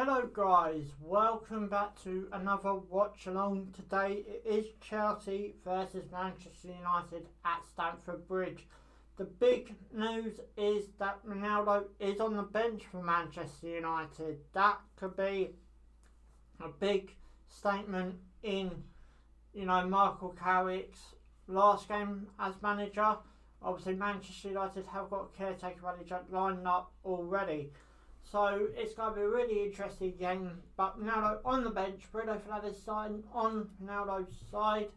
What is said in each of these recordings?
Hello guys, welcome back to another watch along. Today it is Chelsea versus Manchester United at Stamford Bridge. The big news is that Ronaldo is on the bench for Manchester United. That could be a big statement in, Michael Carrick's last game as manager. Obviously Manchester United have got a caretaker manager lined up already. So it's going to be a really interesting game. But Ronaldo on the bench, Bruno Fernandes side on Ronaldo's side.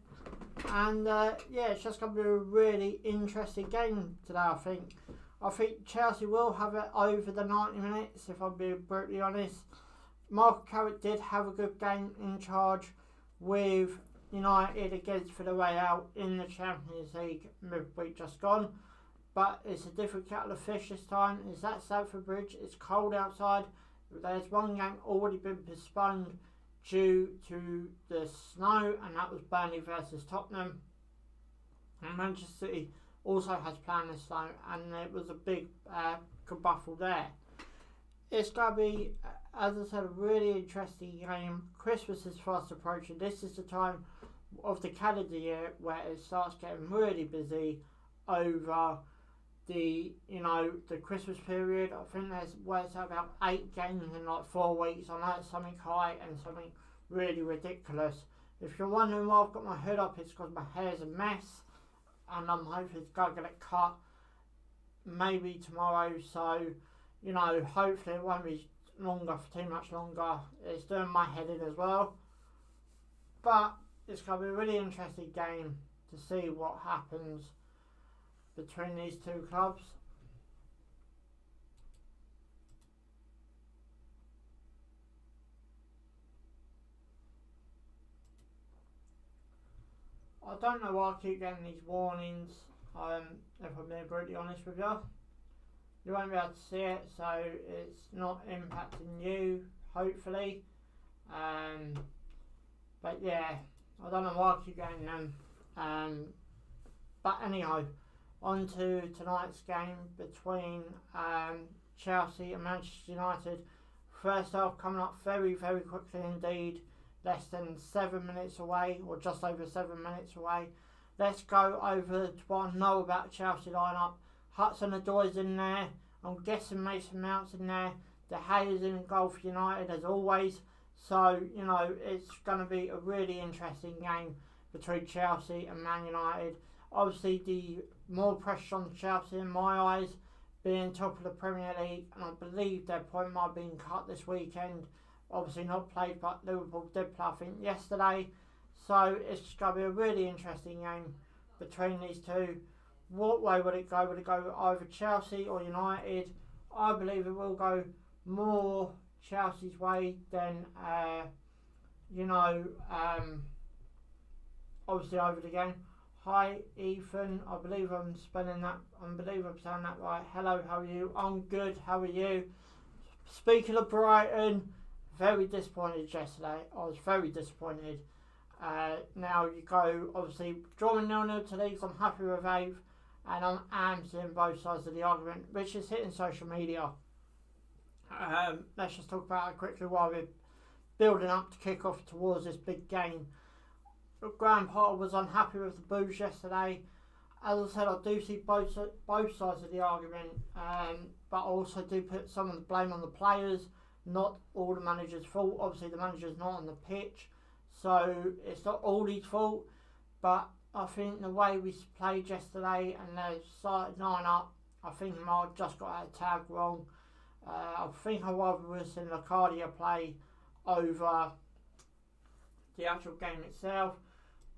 And it's just going to be a really interesting game today, I think. I think Chelsea will have it over the 90 minutes, if I'm being brutally honest. Michael Carrick did have a good game in charge with United against for the way out in the Champions League midweek just gone. But it's a different kettle of fish this time. It's at Stamford Bridge. It's cold outside. There's one game already been postponed due to the snow, and that was Burnley versus Tottenham. And Manchester City also has planned the snow, and it was a big kerfuffle there. It's going to be, as I said, a really interesting game. Christmas is fast approaching. This is the time of the calendar year where it starts getting really busy over the Christmas period. I think there's works out about 8 games in like 4 weeks. I know it's something high and something really ridiculous. If you're wondering why I've got my hood up, it's because my hair's a mess and I'm hoping to go get it cut maybe tomorrow. So hopefully it won't be longer for too much longer. It's doing my head in as well, but it's going to be a really interesting game to see what happens between these two clubs. I don't know why I keep getting these warnings, if I'm being brutally honest with you. You won't be able to see it, so it's not impacting you, hopefully. But yeah, I don't know why I keep getting them. But anyhow, on to tonight's game between Chelsea and Manchester United. First half coming up very, very quickly indeed. Less than 7 minutes away, or just over 7 minutes away. Let's go over to what I know about Chelsea lineup. Hudson-Odoi's in there. I'm guessing Mason Mount's in there. De Gea's in goal for United as always. So, it's going to be a really interesting game between Chelsea and Man United. Obviously, the more pressure on Chelsea in my eyes, being top of the Premier League, and I believe their point might have been cut this weekend. Obviously not played, but Liverpool did play, I think, yesterday. So it's going to be a really interesting game between these two. What way would it go? Would it go either Chelsea or United? I believe it will go more Chelsea's way than, obviously over the game. Hi Ethan, I believe I'm saying that right. Hello, how are you? I'm good, how are you? Speaking of Brighton, very disappointed yesterday. I was very disappointed. Now you go, obviously, drawing 0-0 to Leeds, I'm happy with 8th, and I'm seeing both sides of the argument, which is hitting social media. Let's just talk about it quickly while we're building up to kick off towards this big game. Graham Potter was unhappy with the boos yesterday. As I said, I do see both sides of the argument, but I also do put some of the blame on the players, not all the manager's fault. Obviously the manager's not on the pitch, so it's not all his fault, but I think the way we played yesterday and they started 9 up, I think he might have just got out of tag wrong. I think I rather would have seen Locadia play over the actual game itself.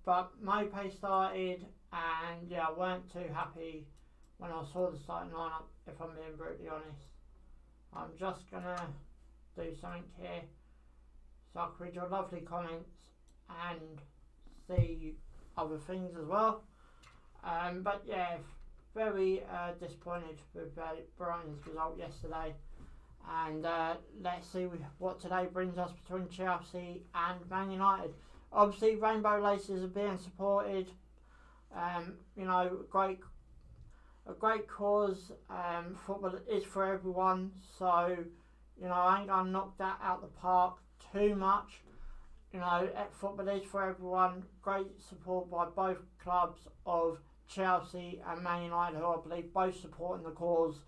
But Mope started, and I weren't too happy when I saw the starting lineup, if I'm being brutally honest. I'm just going to do something here so I can read your lovely comments and see other things as well. But yeah, very disappointed with Brighton's result yesterday. And let's see what today brings us between Chelsea and Man United. Obviously, Rainbow Laces are being supported. A great cause. Football is for everyone. So, You know, I ain't going to knock that out the park too much. You know, football is for everyone. Great support by both clubs of Chelsea and Man United, who I believe both supporting the cause.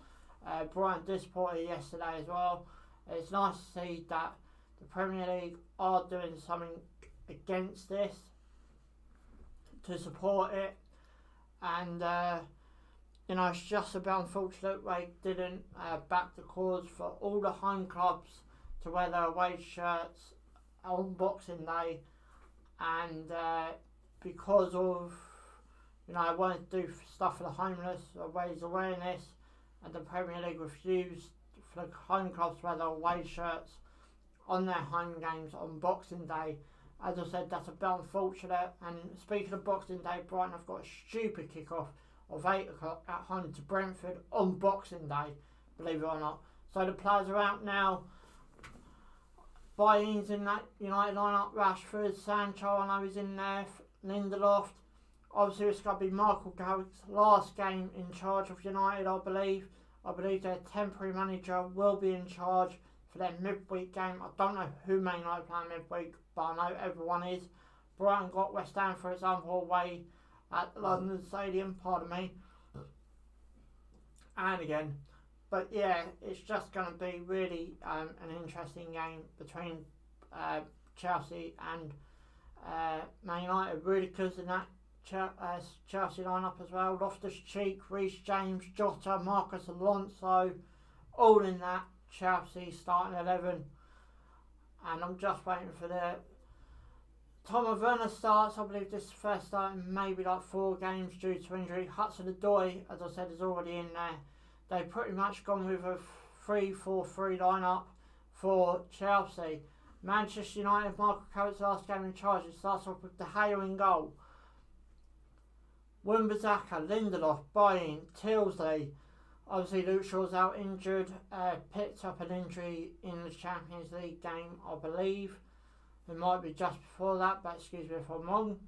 Brighton disappointed yesterday as well. It's nice to see that the Premier League are doing something against this to support it, and you know, it's just a bit unfortunate they didn't back the cause for all the home clubs to wear their away shirts on Boxing Day, and because of, you know, I wanted to do stuff for the homeless, raise awareness, and the Premier League refused for the home clubs to wear their away shirts on their home games on Boxing Day. As I said, that's a bit unfortunate. And speaking of Boxing Day, Brighton have got a stupid kick-off of 8 o'clock at home to Brentford on Boxing Day, believe it or not. So the players are out now. Buy-ins in that United line-up: Rashford, Sancho, I know he's in there, Lindelof. Obviously it's going to be Michael Carrick's last game in charge of United, I believe. I believe their temporary manager will be in charge for their midweek game. I don't know who Man United playing midweek, but I know everyone is. Brighton got West Ham for example away at London Stadium, pardon me. And again, but yeah, it's just going to be really an interesting game between Chelsea and Man United. Really good in that Chelsea lineup as well. Loftus-Cheek, Reece James, Jota, Marcus Alonso, all in that Chelsea starting 11. And I'm just waiting for the Thomas Werner starts. I believe this is first start in maybe like 4 games due to injury. Hudson-Odoi, as I said, is already in there. They've pretty much gone with a 3-4-3 lineup for Chelsea. Manchester United, Michael Carrick's last game in charge. It starts off with De Gea in goal. Wan-Bissaka, Lindelof, Bain, Tilsley. Obviously Luke Shaw's out injured. Picked up an injury in the Champions League game, I believe. It might be just before that, but excuse me if I'm wrong.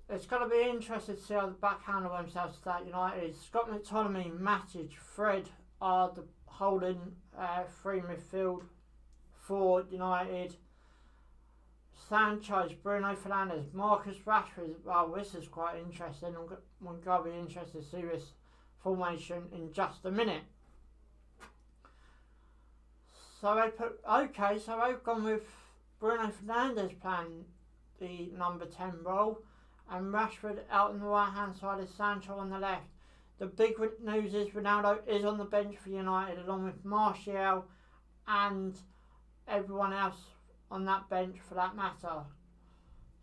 It's going to be interesting to see how the back handle themselves to that United. Scott McTominay, Matic, Fred are the holding free midfield for United. Sanchez, Bruno Fernandes, Marcus Rashford. Well, this is quite interesting. I'm going to be interested to see this formation in just a minute. So they've gone with Bruno Fernandes playing the number 10 role, and Rashford out on the right hand side is Sancho on the left. The big news is Ronaldo is on the bench for United along with Martial and everyone else on that bench for that matter.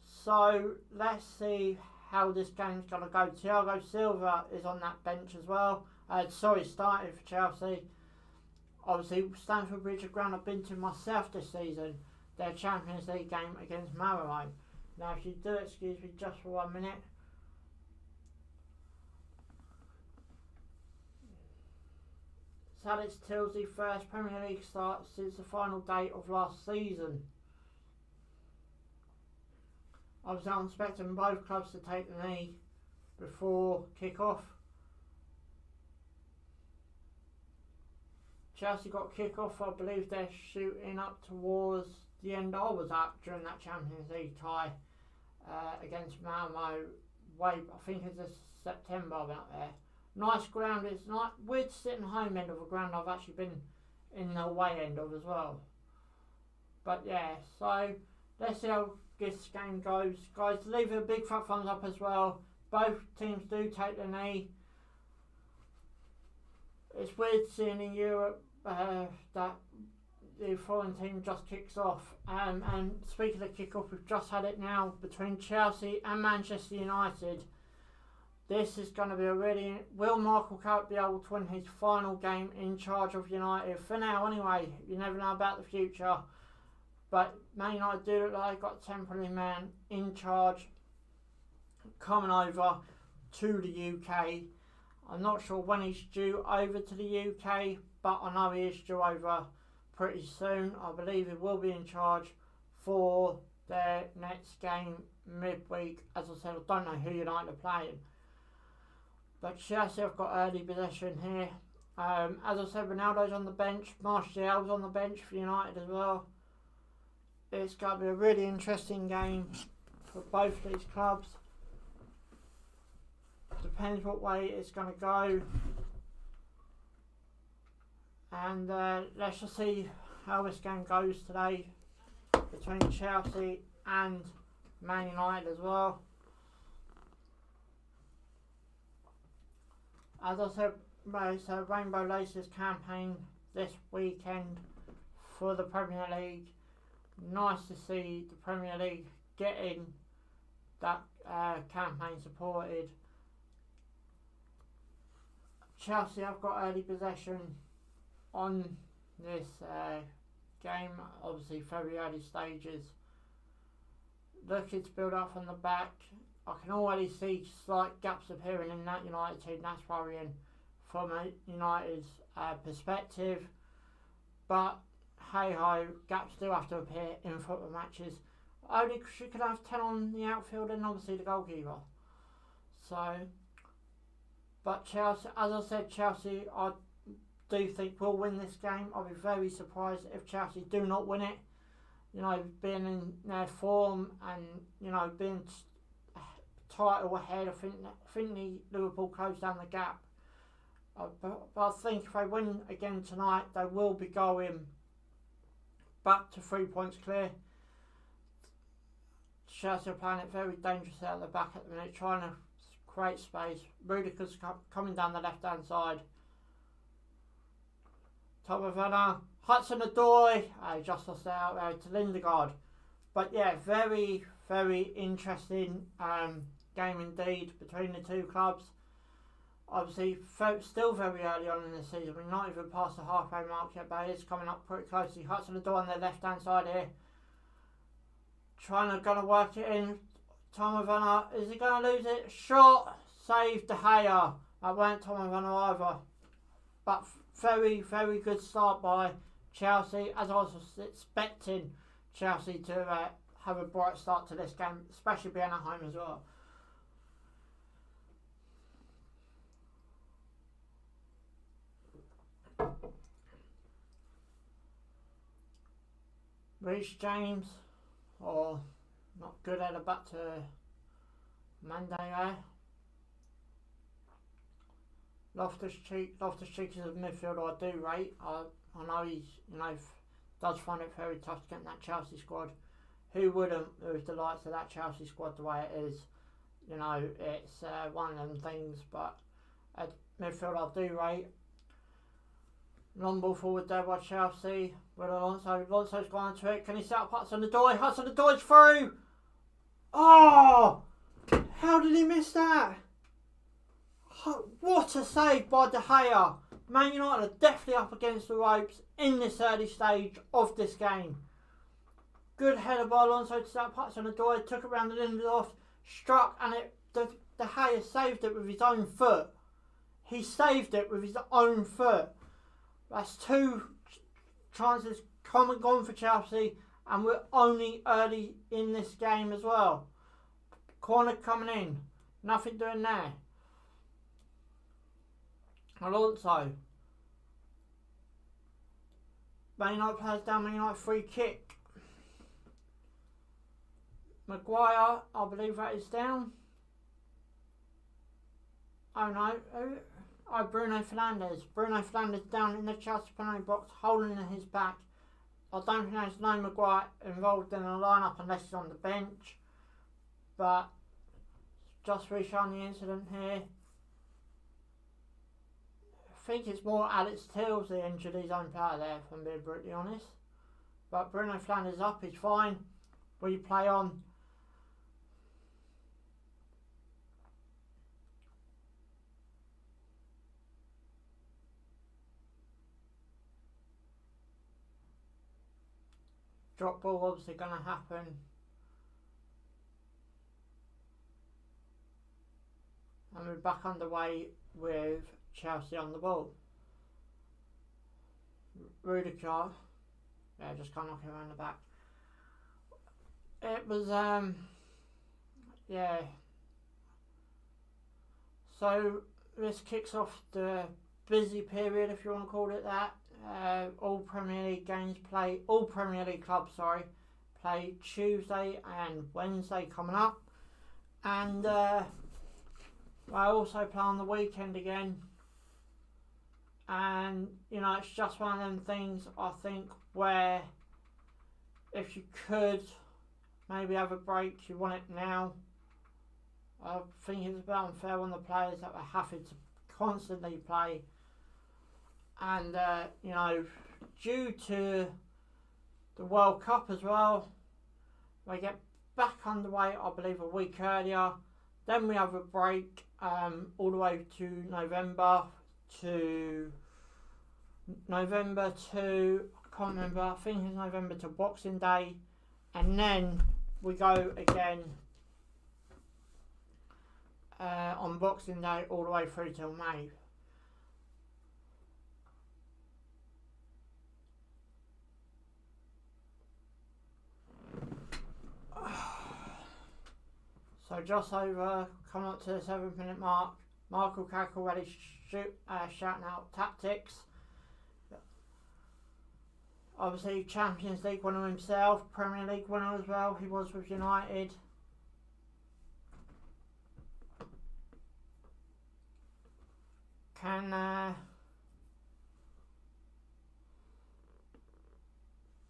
So let's see how this game's going to go. Thiago Silva is on that bench as well. Starting for Chelsea. Obviously, Stamford Bridge, a ground I've been to myself this season. Their Champions League game against Malmo. Now, if you do excuse me just for 1 minute. So it's Tilsley's first Premier League start since the final date of last season. Obviously, I'm expecting both clubs to take the knee before kick-off. Chelsea got kick-off. I believe they're shooting up towards the end I was at during that Champions League tie against Malmo. I think it's this September I went there. Nice ground. It's not weird sitting home end of a ground I've actually been in the away end of as well. But yeah, so let's see how this game goes. Guys, leave a big fat thumbs up as well. Both teams do take the knee. It's weird seeing in Europe that the foreign team just kicks off. And speaking of kick-off, we've just had it now between Chelsea and Manchester United. This is going to be a really... Will Michael Carrick be able to win his final game in charge of United? For now, anyway. You never know about the future. But Man United do look like they've got a temporary man in charge coming over to the UK. I'm not sure when he's due over to the UK, but I know he is due over pretty soon. I believe he will be in charge for their next game midweek. As I said, I don't know who United are playing. But Chelsea have got early possession here. As I said, Ronaldo's on the bench, Martial's on the bench for United as well. It's going to be a really interesting game for both these clubs. Depends what way it's going to go. And let's just see how this game goes today between Chelsea and Man United as well. As I said, it's a Rainbow Laces campaign this weekend for the Premier League. Nice to see the Premier League getting that campaign supported. Chelsea have got early possession on this game, obviously very early stages. Looking to build up from the back. I can already see slight gaps appearing in that United team. That's worrying from a United's perspective. But hey ho, gaps do have to appear in football matches. Only she could have 10 on the outfield and obviously the goalkeeper. So, but Chelsea, as I said, Chelsea, I do think will win this game. I'll be very surprised if Chelsea do not win it. You know, being in their form and, you know, being title ahead, I think the Liverpool closed down the gap. But I think if they win again tonight, they will be going back to 3 points clear. Chelsea are playing it very dangerously at the back at the minute, trying to create space. Rudiger's coming down the left hand side. Top of Werner, Hudson-Odoi, just lost out there to Lindegaard. But yeah, very, very interesting game indeed between the two clubs. Obviously, still very early on in the season. We're not even past the halfway mark yet, but it is coming up pretty closely. Hudson-Odoi on the left hand side here. Gonna work it in. Tom Werner, is he gonna lose it? Shot, save De Gea. That weren't Tom Werner either. But very, very good start by Chelsea, as I was expecting Chelsea to have a bright start to this game, especially being at home as well. Reece James, not good at it, back to Mande there. Loftus-Cheek is a midfielder I do rate. I know he's, you know, does find it very tough to get in that Chelsea squad. Who wouldn't with the likes of that Chelsea squad the way it is? You know, it's one of them things, but at midfield I do rate. Long ball forward there by Chelsea. With Alonso's gone into it. Can he set up Hudson-Odoi? Hudson-Odoi's through! Oh! How did he miss that? What a save by De Gea. Man United are definitely up against the ropes in this early stage of this game. Good header by Alonso to set up Hudson-Odoi. Took it around the Lindelof. Struck and De Gea saved it with his own foot. He saved it with his own foot. That's two chances come and gone for Chelsea, and we're only early in this game as well. Corner coming in, nothing doing there. Alonso. Man United players down, Man United free kick. Maguire, I believe that is down. Oh no. Bruno Fernandes. Bruno Fernandes down in the Chelsea penalty box, holding in his back. I don't think there's no Maguire involved in the lineup unless he's on the bench. But just reshowing the incident here. I think it's more Alex Till's that injured his own player there, if I'm being brutally honest. But Bruno Fernandes up, he's fine. We play on. Drop ball obviously going to happen. And we're back underway with Chelsea on the ball. Rudiger, yeah, just can't knock it around the back. It was, yeah. So this kicks off the busy period, if you want to call it that. All Premier League games all Premier League clubs, play Tuesday and Wednesday coming up. And I also play on the weekend again. And, it's just one of them things, I think, where if you could maybe have a break, you want it now. I think it's a bit unfair on the players that are having to constantly play. And, due to the World Cup as well, we get back underway, I believe, a week earlier. Then we have a break all the way to November to, I can't remember, I think it's November to Boxing Day. And then we go again on Boxing Day all the way through till May. So just over, coming up to the 7-minute mark, Michael Carrick already shouting out tactics. Obviously Champions League winner himself, Premier League winner as well, he was with United.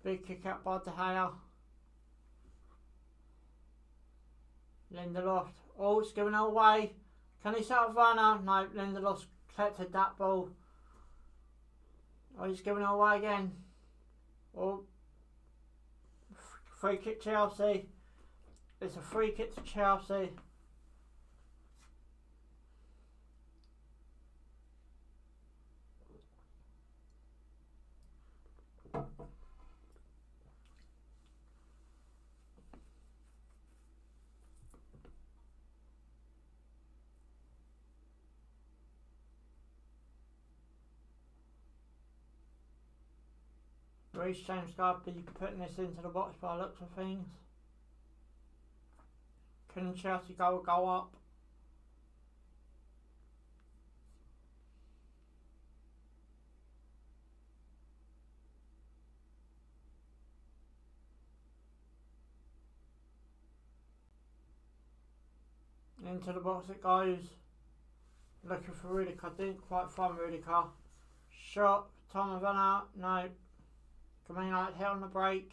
Big kick out by De Gea. Lindelof. Oh, it's giving it away. Can he set up Werner? No, Lindelof collected that ball. Oh, he's giving it away again. Oh, free kick Chelsea. It's a free kick to Chelsea. Reece James got to be putting this into the box by the looks of things. Can Chelsea go up? Into the box it goes. Looking for Rudiger. Didn't quite find Rudiger. Shot. Tom Werner. No. United hit on the break.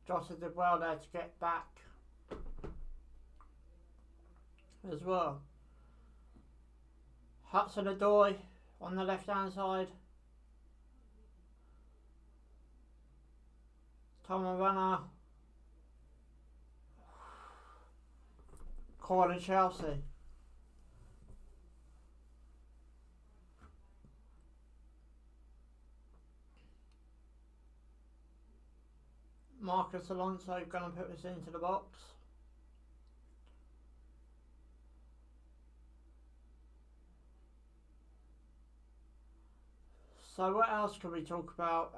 Jota did well there to get back as well. Hudson-Odoi on the left hand side. Tom Werner. Corner Chelsea. Marcus Alonso going to put this into the box. So what else can we talk about?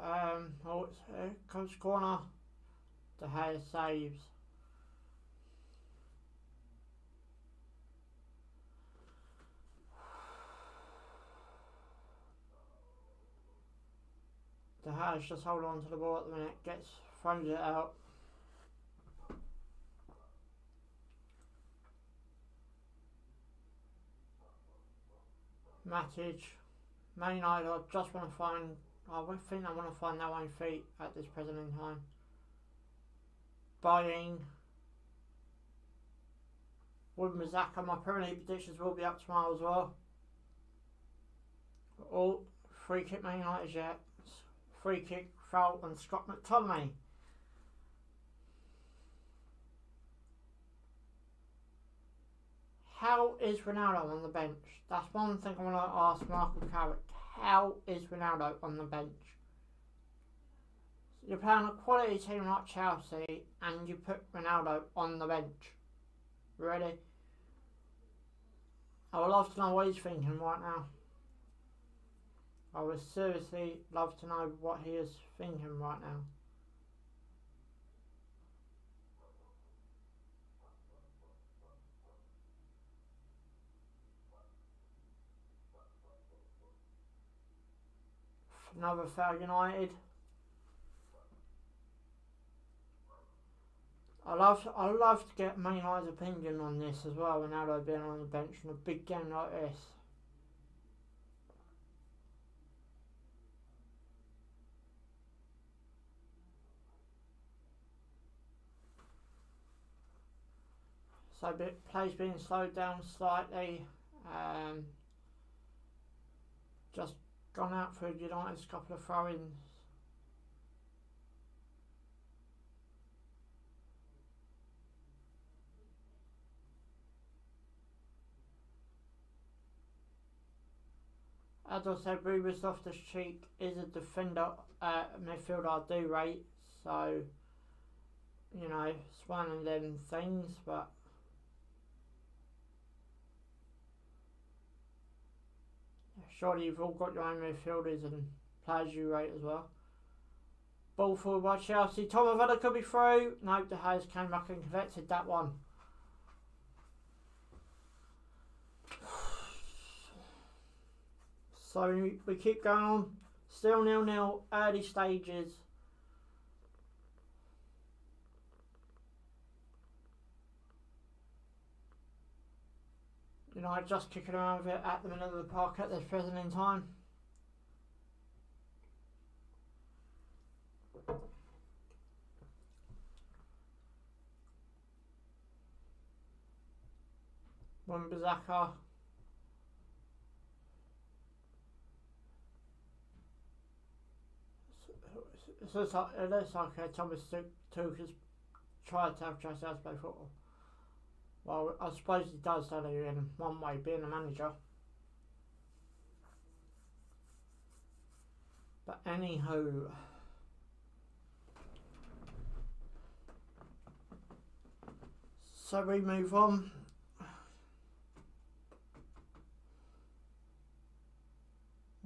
Comes corner. De Gea saves. De Gea's just holding on to the ball at the minute. Throws it out. Matic. Man United, I think I want to find their own feet at this present in time. Buying. Wan-Bissaka, my Premier League predictions will be up tomorrow as well. Oh, free kick Man United yet. Free kick, foul on Scott McTominay. How is Ronaldo on the bench? That's one thing I want to ask Michael Carrick. How is Ronaldo on the bench? You're playing a quality team like Chelsea and you put Ronaldo on the bench. Really? I would love to know what he's thinking right now. I would seriously love to know what he is thinking right now. Another foul United. I love to get Man United's opinion on this as well, and how they've been on the bench in a big game like this. So play's being slowed down slightly. Just gone out for United's couple of throw-ins. As I said, Ruben Loftus-Cheek is a defender, midfielder I do rate, so, you know, it's one of them things, but surely you've all got your own midfielders and players you rate as well. Ball forward by Chelsea. Tom Avella could be through. No, De Gea came back and collected that one. So we keep going on. Still 0-0, early stages. You know, just kicking around with it at the middle of the park at this present in time. Wan-Bissaka. It looks like Thomas Tuchel's tried to have Chelsea to play football. Well, I suppose he does, don't he, in one way, being a manager. But anywho, so we move on.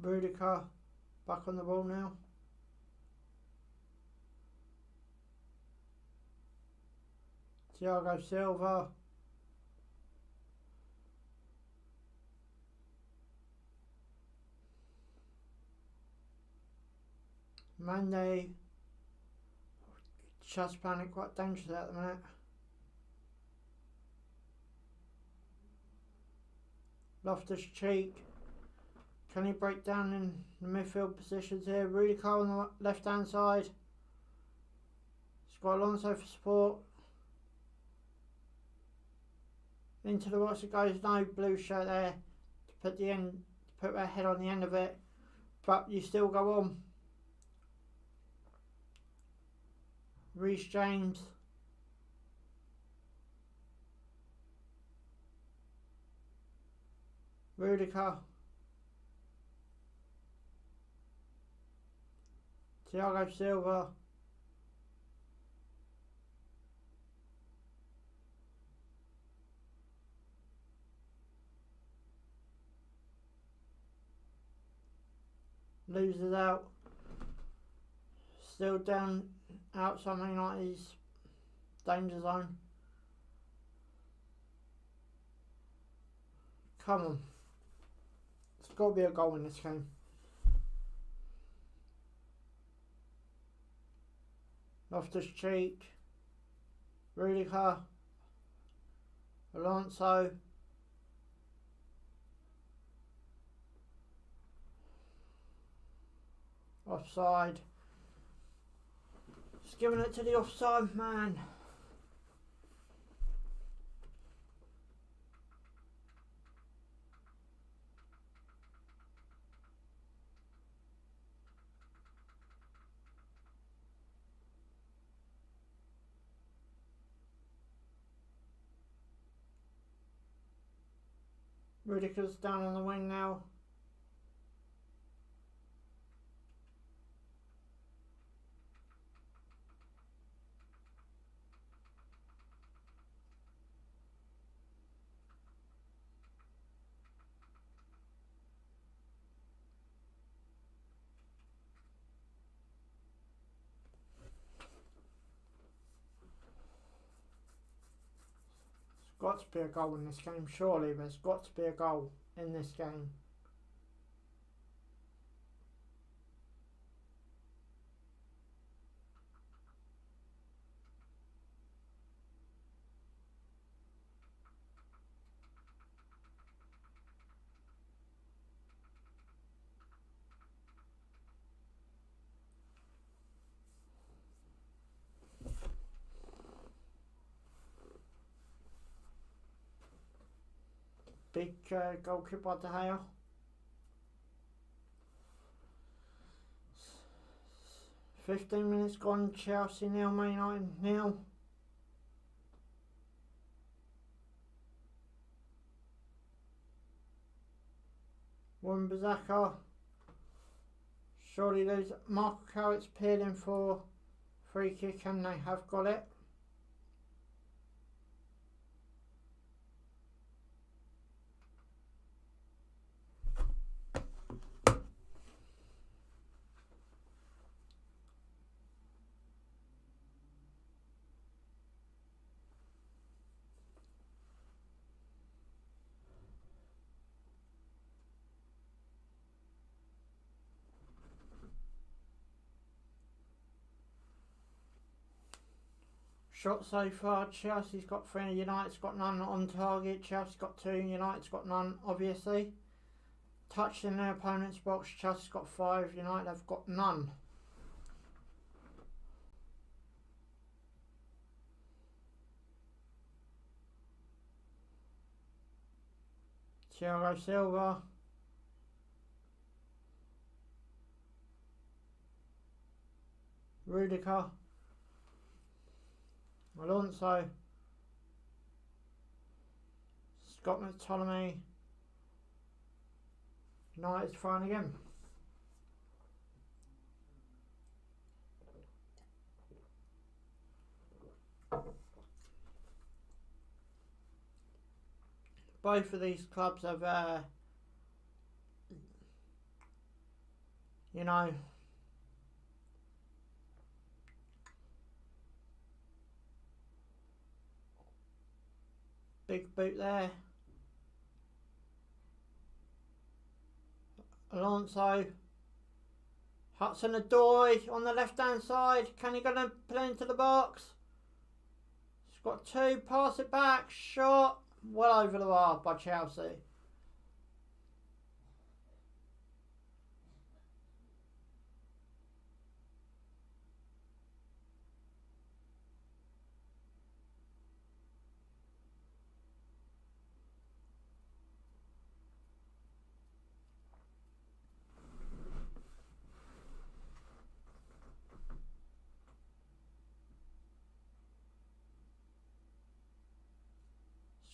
Rudiger back on the ball now. Thiago Silva. Mane. Just playing it quite dangerous at the minute. Loftus-Cheek. Can he break down in the midfield positions here? Rudiger on the left hand side. He's got Alonso for support. Into the box it goes. No blue shirt there to put their head on the end of it. But you still go on. Reece James. Rudiger. Thiago Silva. Loses out. Still down outside Man United's danger zone. Come on. There's got to be a goal in this game. Loftus-Cheek. Rudiger. Alonso. Offside. Just giving it to the offside man. Rudiger's down on the wing now. Got to be a goal in this game, surely. There's got to be a goal in this game. Big goal kick by De Gea. Fifteen minutes gone. Chelsea nil, Man United nil. Wan-Bissaka. Surely there's Marco Carrick's peeling for free kick, and they have got it. Shot so far, Chelsea's got 3, United's got none on target. Chelsea's got 2, United's got none, obviously. Touched in their opponent's box, Chelsea's got 5, United have got none. Thiago Silva. Rudiger. Alonso. Scott McTominay. United's trying again. Both of these clubs have, you know, big boot there. Alonso. Hudson-Odoi on the left hand side. Can he get a play into the box? He's got 2. Pass it back. Shot. Well over the bar by Chelsea.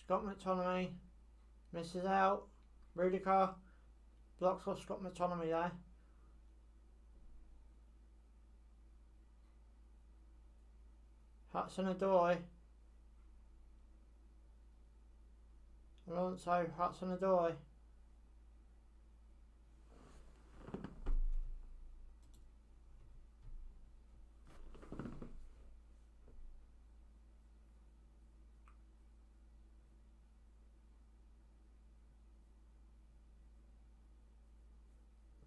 Scott McTominay misses out. Rudiger blocks off Scott McTominay there. Hudson-Odoi. Alonso, Hudson-Odoi.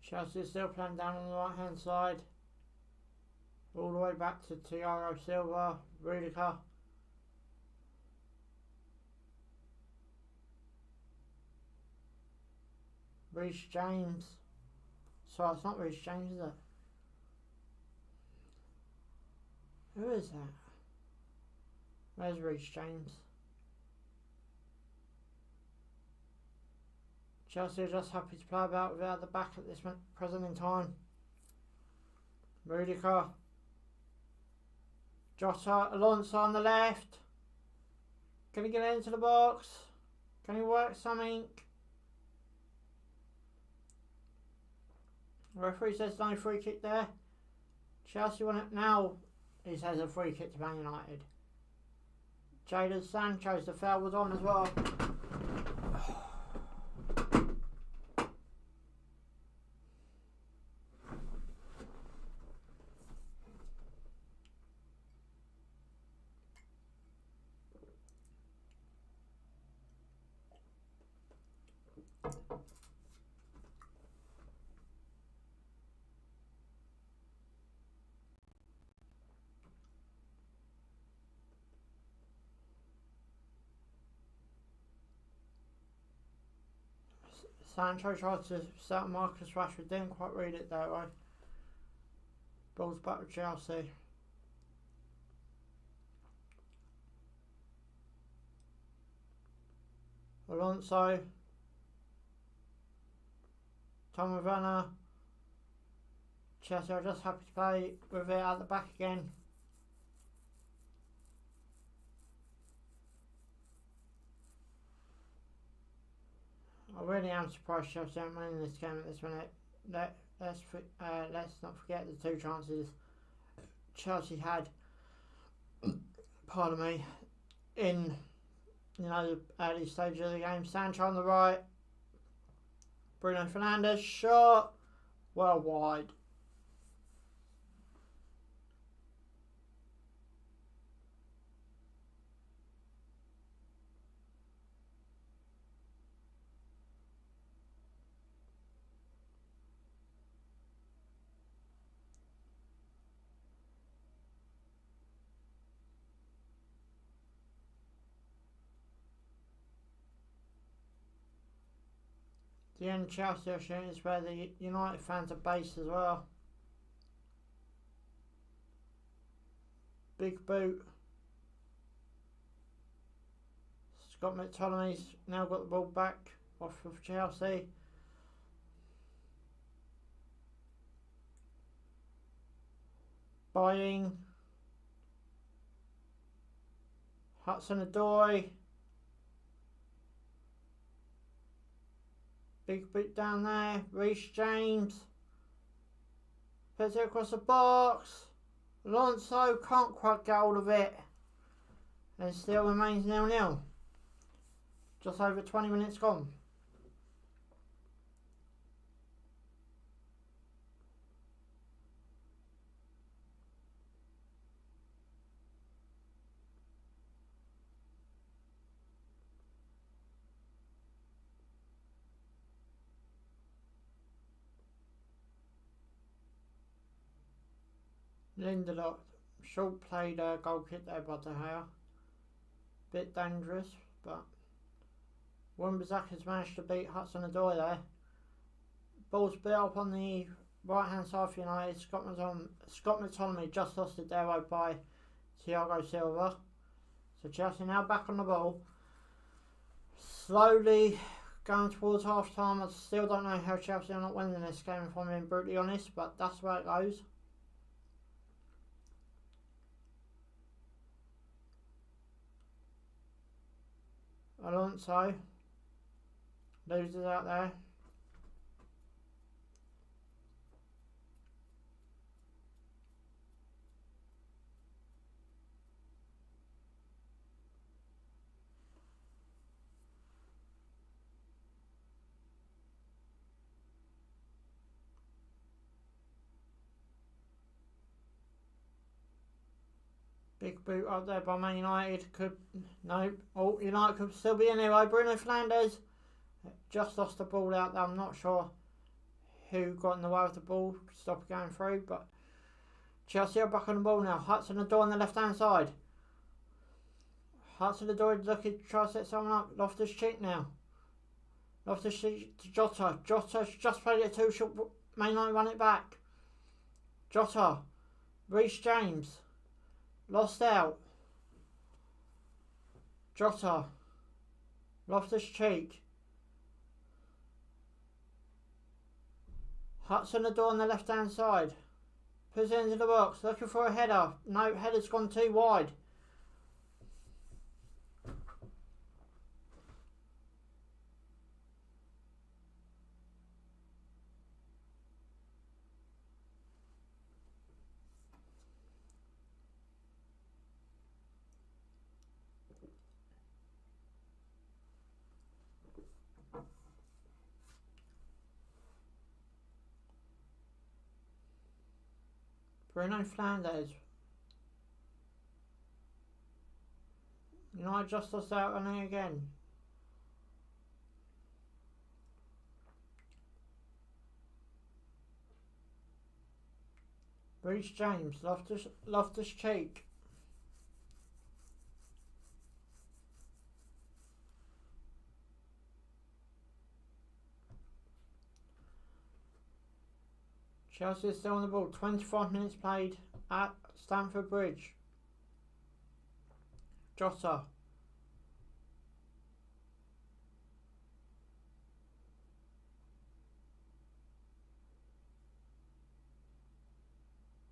Chelsea is still playing down on the right hand side. All the way back to Thiago Silva, Rudiger. Reece James. Sorry, it's not Reece James, is it? Who is that? Where's Reece James? Chelsea are just happy to play about without the back at this present in time. Rudiger. Jota, Alonso on the left. Can he get into the box? Can he work something? The referee says no free kick there. Chelsea won it now. He says a free kick to Man United. Jadon Sancho's, the foul was on as well. Sancho tried to set Marcus Rashford, didn't quite read it that way. Ball's back with Chelsea. Alonso, Tom Werner. Chelsea are just happy to play with it at the back again. I really am surprised Chelsea aren't winning this game at this minute. Let's not forget the 2 chances Chelsea had, pardon me, in the early stage of the game. Sancho on the right, Bruno Fernandes shot, well wide. The end Chelsea are shooting is where the United fans are based as well. Big boot. Scott McTominay's now got the ball back off of Chelsea. Buying. Hudson-Odoi. Big boot down there. Reece James. Puts it across the box. Alonso can't quite get hold of it. And still remains 0-0. Just over 20 minutes gone. Lindelof, short played goal kick there by De Gea. Bit dangerous, but Wan-Bissaka's managed to beat Hudson-Odoi there. Ball's built up on the right hand side for United. Scott McTominay just lost it there by Thiago Silva. So Chelsea now back on the ball. Slowly going towards half time. I still don't know how Chelsea are not winning this game, if I'm being brutally honest, but that's where it goes. Alonso loses out there. Big boot up there by Man United. United could still be in here. Bruno Fernandes just lost the ball out there. I'm not sure who got in the way of the ball, stop it going through, but Chelsea are back on the ball now. Hudson-Odoi on the left hand side. Hudson-Odoi looking to try to set someone up. Loftus-Cheek now. Loftus-Cheek to Jota. Jota's just played it too short. May not run it back. Jota. Reece James. Lost out. Jota. Loftus-Cheek. Hudson-Odoi on the left hand side. Puts it into the box. Looking for a header. No, header's gone too wide. Bruno Fernandes. United just lost out on it again. Reece James, Loftus-Cheek. Chelsea is still on the ball. 25 minutes played at Stamford Bridge. Jota.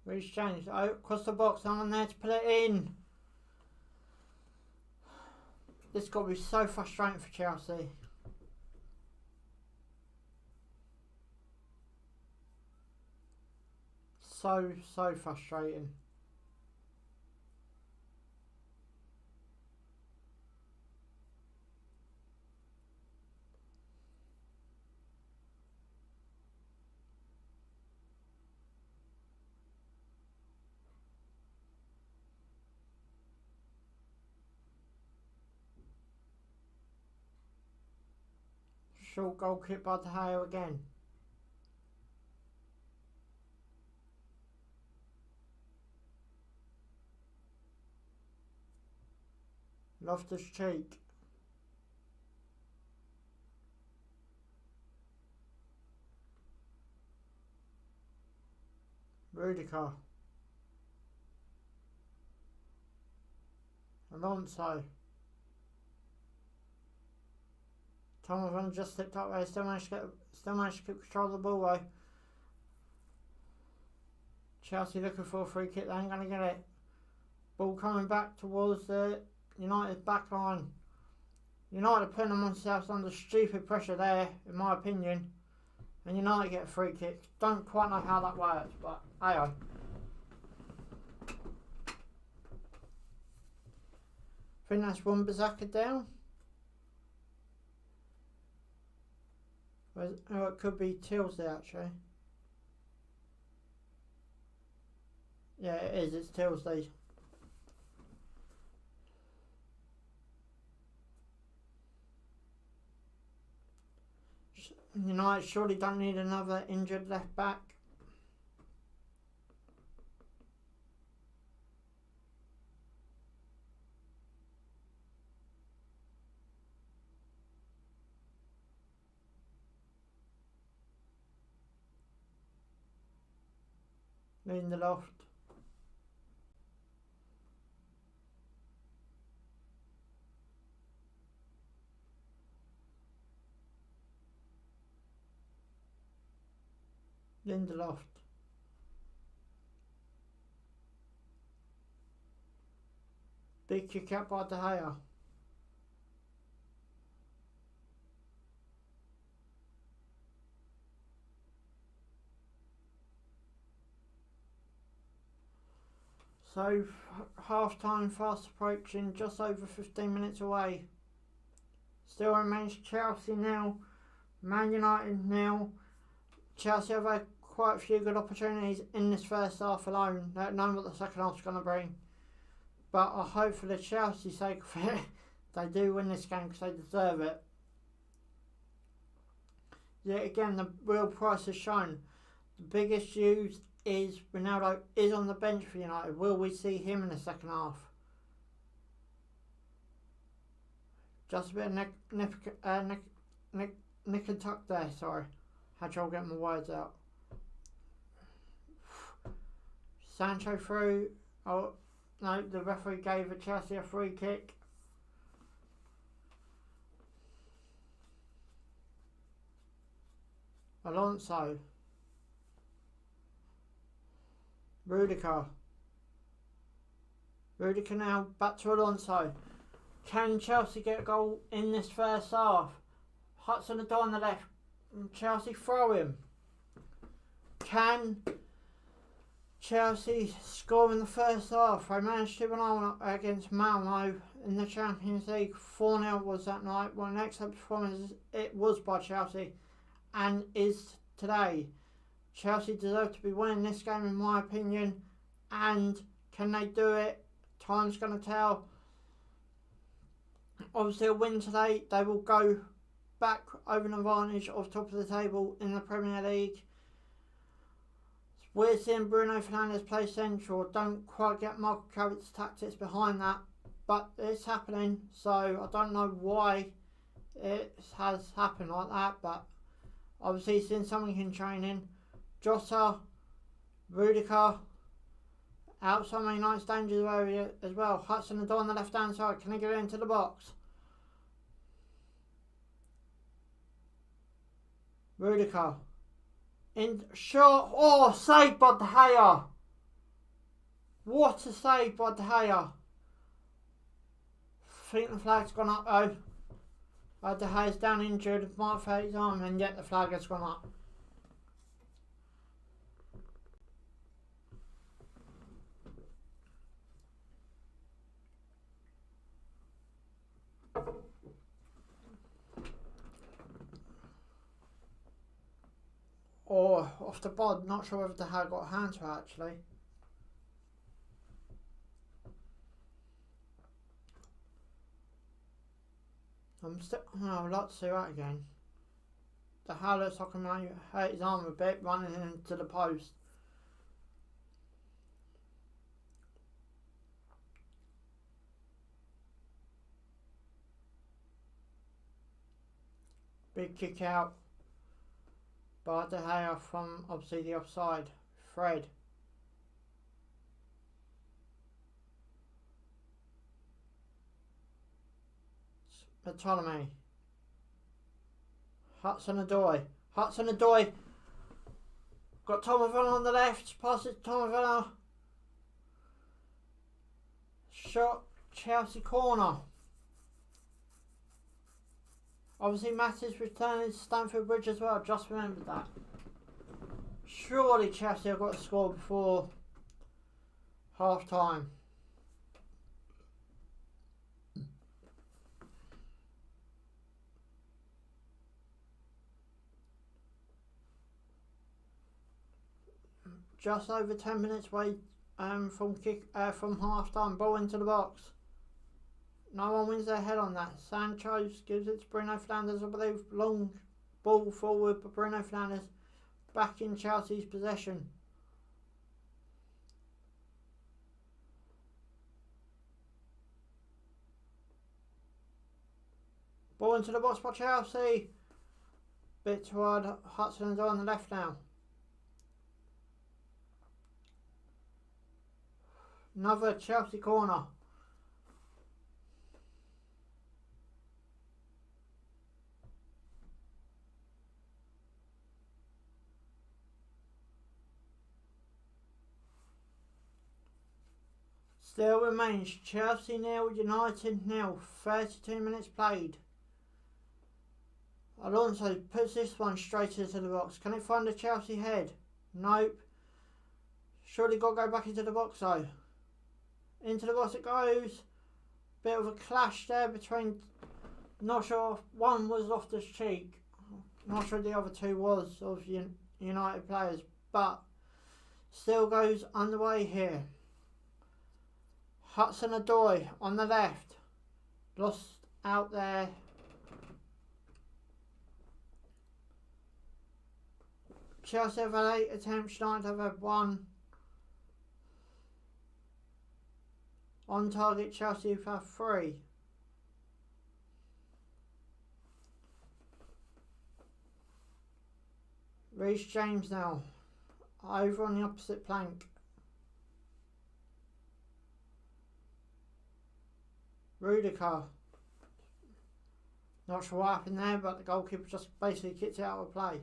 Reece James across the box, someone there to put it in. This has got to be so frustrating for Chelsea. So frustrating. Short goal kick by De Gea again. Loftus-Cheek. Rudiger. Alonso. Thomas just slipped up there. Still managed to keep control of the ball though. Chelsea looking for a free kick. They ain't gonna get it. Ball coming back towards the United back line. United putting themselves under stupid pressure there, in my opinion. And United get a free kick. Don't quite know how that works, but hey-oh. I think that's Wan-Bissaka down. Oh, it could be Tilsley actually. Yeah, it is. It's Tilsley. United surely don't need another injured left back. Lindelof. Lindelof. Big kick out by De Gea. So, half-time fast approaching, just over 15 minutes away. Still remains Chelsea nil, Man United nil. Chelsea have had quite a few good opportunities in this first half alone. Don't know what the second half's going to bring. But I hope for the Chelsea sake of it, they do win this game because they deserve it. Yet again, the real price is shown. The biggest news is Ronaldo is on the bench for United. Will we see him in the second half? Just a bit of nick and tuck there, sorry. Had trouble getting my words out. Sancho through. Oh, no, the referee gave Chelsea a free kick. Alonso. Rudiger now back to Alonso. Can Chelsea get a goal in this first half? Hudson-Odoi on the left. Chelsea throw him. Can Chelsea score in the first half? They managed to win against Malmo in the Champions League. 4-0 was that night. Well, next up performance it was by Chelsea and is today. Chelsea deserve to be winning this game in my opinion, and can they do it? Time's going to tell. Obviously a win today, they will go back over an advantage of top of the table in the Premier League. We're seeing Bruno Fernandes play central. Don't quite get Marco Carrick's tactics behind that, but it's happening, so I don't know why it has happened like that, but obviously seeing something in training. Jota, Rudiger, outside Man United's danger area as well. Hudson-Odoi on the left hand side. Can he get into the box? Rudiger. In short. Oh, saved by De Gea. What a save by De Gea. I think the flag's gone up though. De Gea's down injured, might have hurt his arm, and yet the flag has gone up. Or off the bod, not sure whether De Gea got a hand to it actually. I'd like to see that again. De Gea looks like he may hurt his arm a bit running into the post. Big kick out by De Gea from obviously the offside. Fred. Ptolemy. Hudson-Odoi. Hudson-Odoi. Got Tomovella on the left. Passes Tomovella. Shot. Chelsea corner. Obviously Mattis returning to Stamford Bridge as well. Just remembered that. Surely Chelsea have got to score before half time. Just over 10 minutes away from half time. Ball into the box. No one wins their head on that. Sancho gives it to Bruno Fernandes, I believe. Long ball forward, but Bruno Fernandes back in Chelsea's possession. Ball into the box by Chelsea. Bit toward Hudson-Odoi on the left now. Another Chelsea corner. Still remains Chelsea 0, United 0. 32 minutes played. Alonso puts this one straight into the box. Can it find the Chelsea head? Nope. Surely got to go back into the box though. Into the box it goes. Bit of a clash there between, not sure if one was Loftus Cheek. Not sure the other two was of United players. But still goes underway here. Hudson-Odoi on the left. Lost out there. Chelsea have had 8 attempts, United have had 1. On target, Chelsea have had 3. Reece James now. Over on the opposite flank. Rudiger. Not sure what happened there, but the goalkeeper just basically kicked it out of play.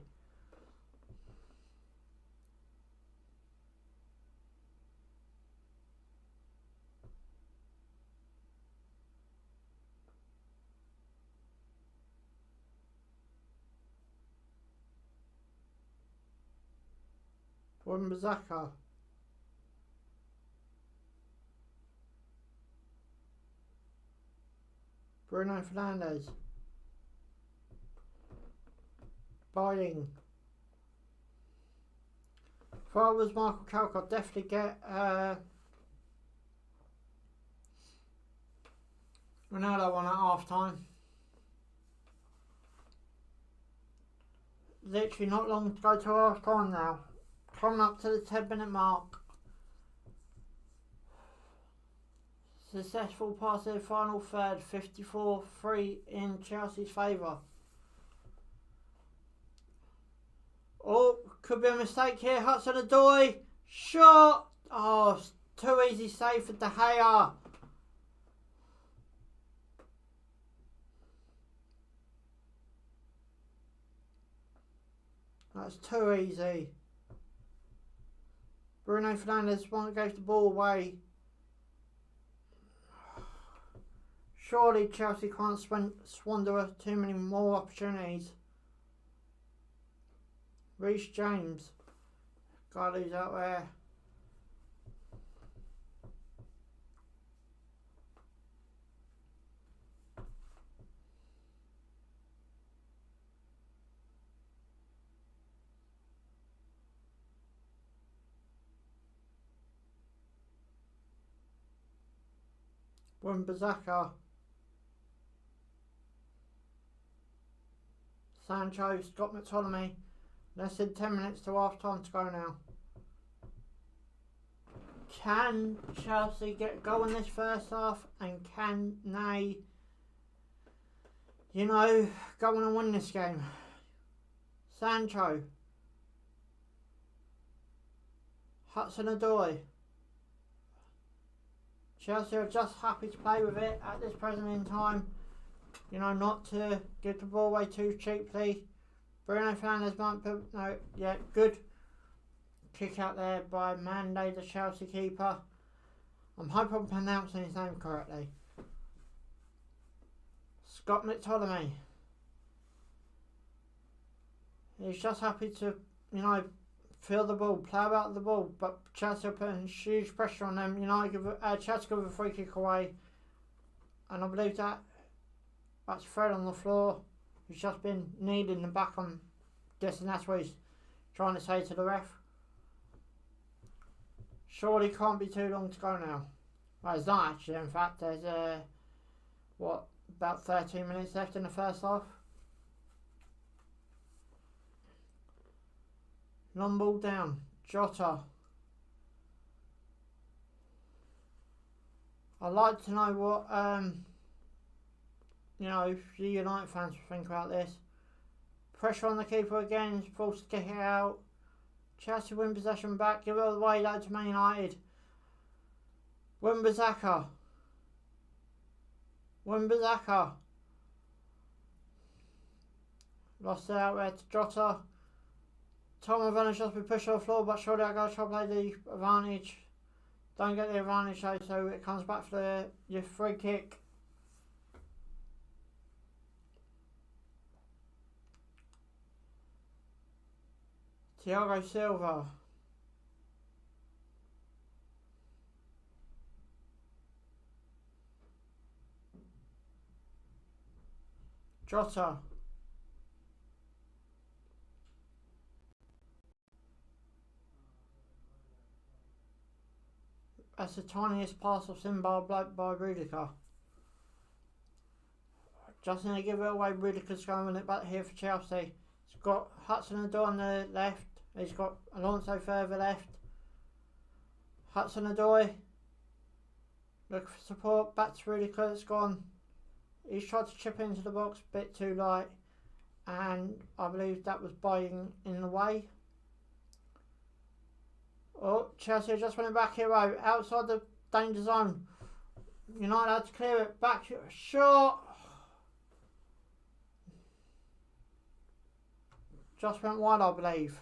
Wan-Bissaka. Bruno Fernandes. Buying. If I was Michael Carrick, I'd definitely get Ronaldo on at half time. Literally not long to go to half time now. Coming up to the 10-minute mark. Successful pass to the final third, 54-3 in Chelsea's favour. Oh, could be a mistake here. Hudson-Odoi. Shot. Oh, too easy save for De Gea. That's too easy. Bruno Fernandes goes the ball away. Surely Chelsea can't squander too many more opportunities. Reece James. God, who's out there? Wan-Bissaka. Sancho, Scott McTominay. Less than 10 minutes to half time to go now. Can Chelsea get a goal in this first half, and can they, you know, go on and win this game? Sancho. Hudson-Odoi. Chelsea are just happy to play with it at this present in time. You know, not to give the ball away too cheaply. Bruno Fernandes might put, no, yeah, good kick out there by Mande, the Chelsea keeper. I'm hoping I'm pronouncing his name correctly. Scott McTominay. He's just happy to, you know, feel the ball, play about the ball, but Chelsea are putting huge pressure on them. Chelsea give a free kick away, and I believe that's Fred on the floor, who's just been kneed in the back. I'm guessing that's what he's trying to say to the ref. Surely can't be too long to go now. Well, it's not actually. In fact, there's about 13 minutes left in the first half. Long ball down. Jota. I'd like to know what you know, the United fans think about this. Pressure on the keeper again. He's forced to kick it out. Chelsea win possession back. Give it away though to Man United. Wan-Bissaka. Lost it out there to Jota. Tom Werner's just been pushed on the floor, but surely I gotta try to play the advantage. Don't get the advantage though, so it comes back for your free kick. Thiago Silva. Jota. That's the tiniest pass I've seen by Rudiger. Just need to give it away. Rudiger's going to win it back here for Chelsea. He's got Hudson-Odoi on the left. He's got Alonso further left. Hudson-Odoi. Looking for support. Back to Rudiger. It's gone. He's tried to chip into the box a bit too light. And I believe that was buying in the way. Oh, Chelsea just went back here, outside the danger zone. United had to clear it back. Shot. Just went wide, I believe.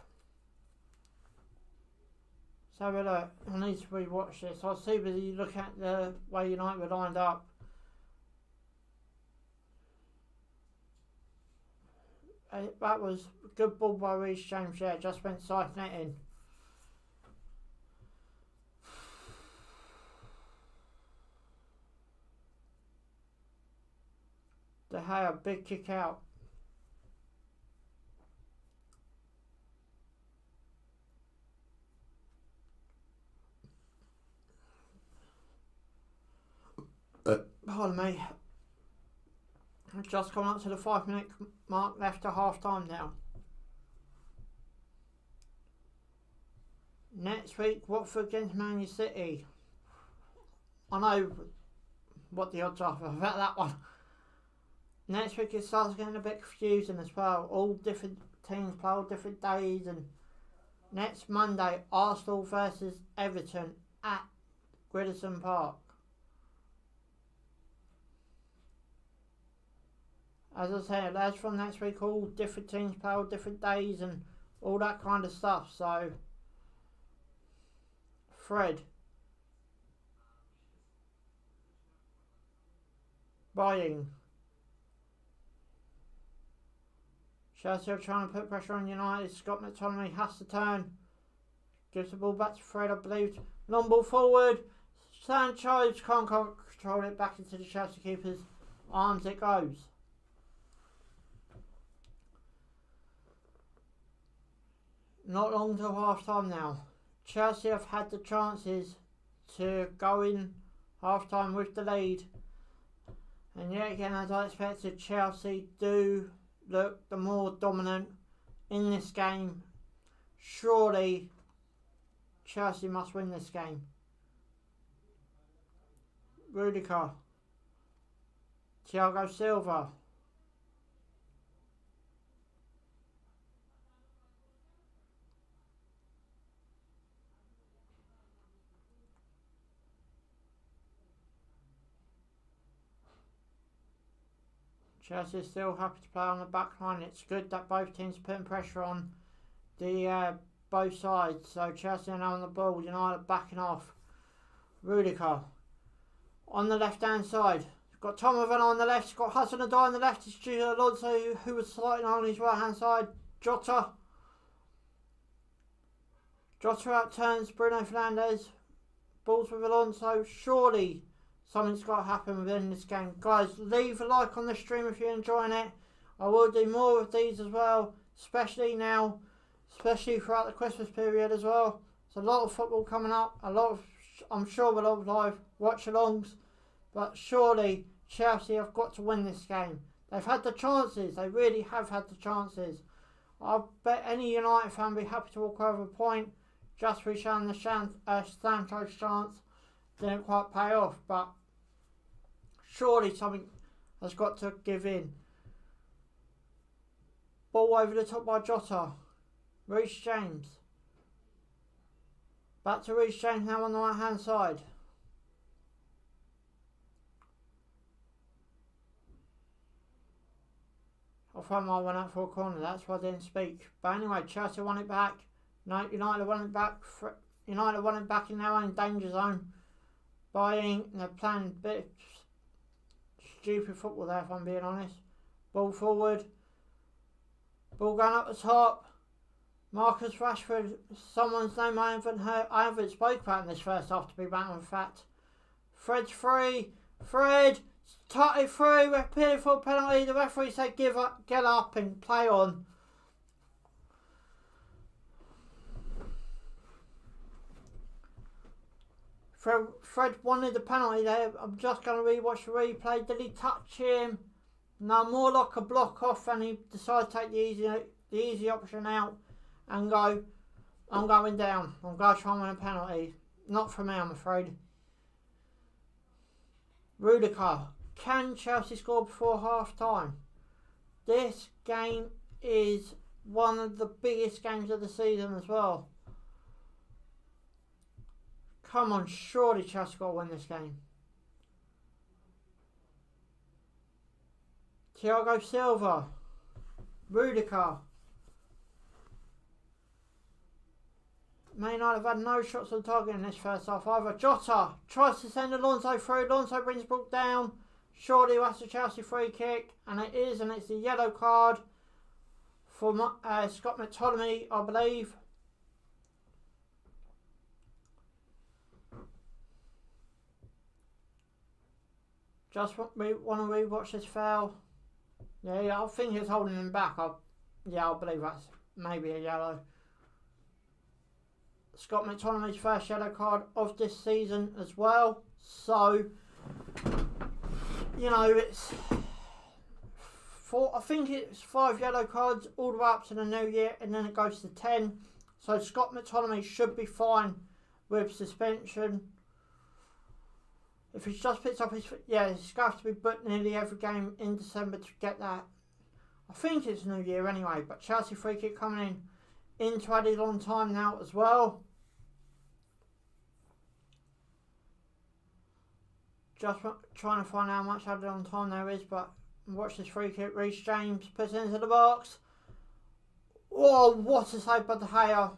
So have a look. I need to rewatch this. I was too busy looking at the way United were lined up. That was a good ball by Reece James. Yeah, just went side netting. De Gea, big kick out. Pardon me. I've just come up to the 5-minute mark left to half time now. Next week, Watford against Man City. I know what the odds are about that one. Next week it starts getting a bit confusing as well. All different teams play all different days, and next Monday, Arsenal versus Everton at Goodison Park. As I said, as from next week, all different teams play all different days and all that kind of stuff. So Fred. Buying. Chelsea are trying to put pressure on United. Scott McTominay has to turn. Gives the ball back to Fred, I believe. Long ball forward. Sancho can't control it. Back into the Chelsea keeper's arms it goes. Not long till half time now. Chelsea have had the chances to go in half time with the lead. And yet again, as I expected, Chelsea do look the more dominant in this game. Surely Chelsea must win this game. Rudiger. Thiago Silva. Chelsea is still happy to play on the back line. It's good that both teams are putting pressure on the both sides. So Chelsea are now on the ball. United backing off. Rudiger on the left hand side. Got Tomovan on the left. He's got Hudson-Odoi on the left. It's Julio Alonso who was sliding on his right hand side. Jota out turns Bruno Fernandes. Balls with Alonso. Surely something's got to happen within this game. Guys, leave a like on the stream if you're enjoying it. I will do more of these as well, especially now, especially throughout the Christmas period as well. There's a lot of football coming up, I'm sure a lot of live watch-alongs, but surely Chelsea have got to win this game. They've had the chances, they really have had the chances. I bet any United fan will be happy to walk over a point, just for showing the Sancho's chance. Didn't quite pay off, but surely something has got to give in. Ball over the top by Jota. Reece James. Back to Reece James now on the right hand side. I thought I went out for a corner, that's why I didn't speak. But anyway, Chelsea won it back. United won it back. United won it back in their own danger zone. Buying, they're playing a bit stupid football there, if I'm being honest. Ball forward. Ball going up the top. Marcus Rashford, someone's name I haven't spoke about in this first half, to be matter of fact. Fred's free. Fred, tutted through, we're appealing for a penalty. The referee said get up and play on. Fred wanted the penalty there. I'm just going to rewatch the replay. Did he touch him? No, more like a block off, and he decided to take the easy option out and go, I'm going down. I'm going to try and win a penalty. Not for me, I'm afraid. Rudiger. Can Chelsea score before half time? This game is one of the biggest games of the season as well. Come on, surely Chelsea got to win this game. Thiago Silva. Rudiger. Man United have had no shots on target in this first half either. Jota tries to send Alonso through. Alonso brings the ball down. Surely that's a Chelsea free kick. And it is, and it's a yellow card for Scott McTominay, I believe. Just want to rewatch this foul. Yeah, I think he's holding him back. I believe that's maybe a yellow. Scott McTominay's first yellow card of this season as well. So, it's I think it's 5 yellow cards all the way up to the new year, and then it goes to 10. So Scott McTominay should be fine with suspension. If he's just picked up his foot, he's going to have to be booked nearly every game in December to get that. I think it's New Year anyway, but Chelsea free kick coming into added on time now as well. Just trying to find out how much added on time there is, but watch this free kick. Reece James puts it into the box. Oh, what a save by De Gea.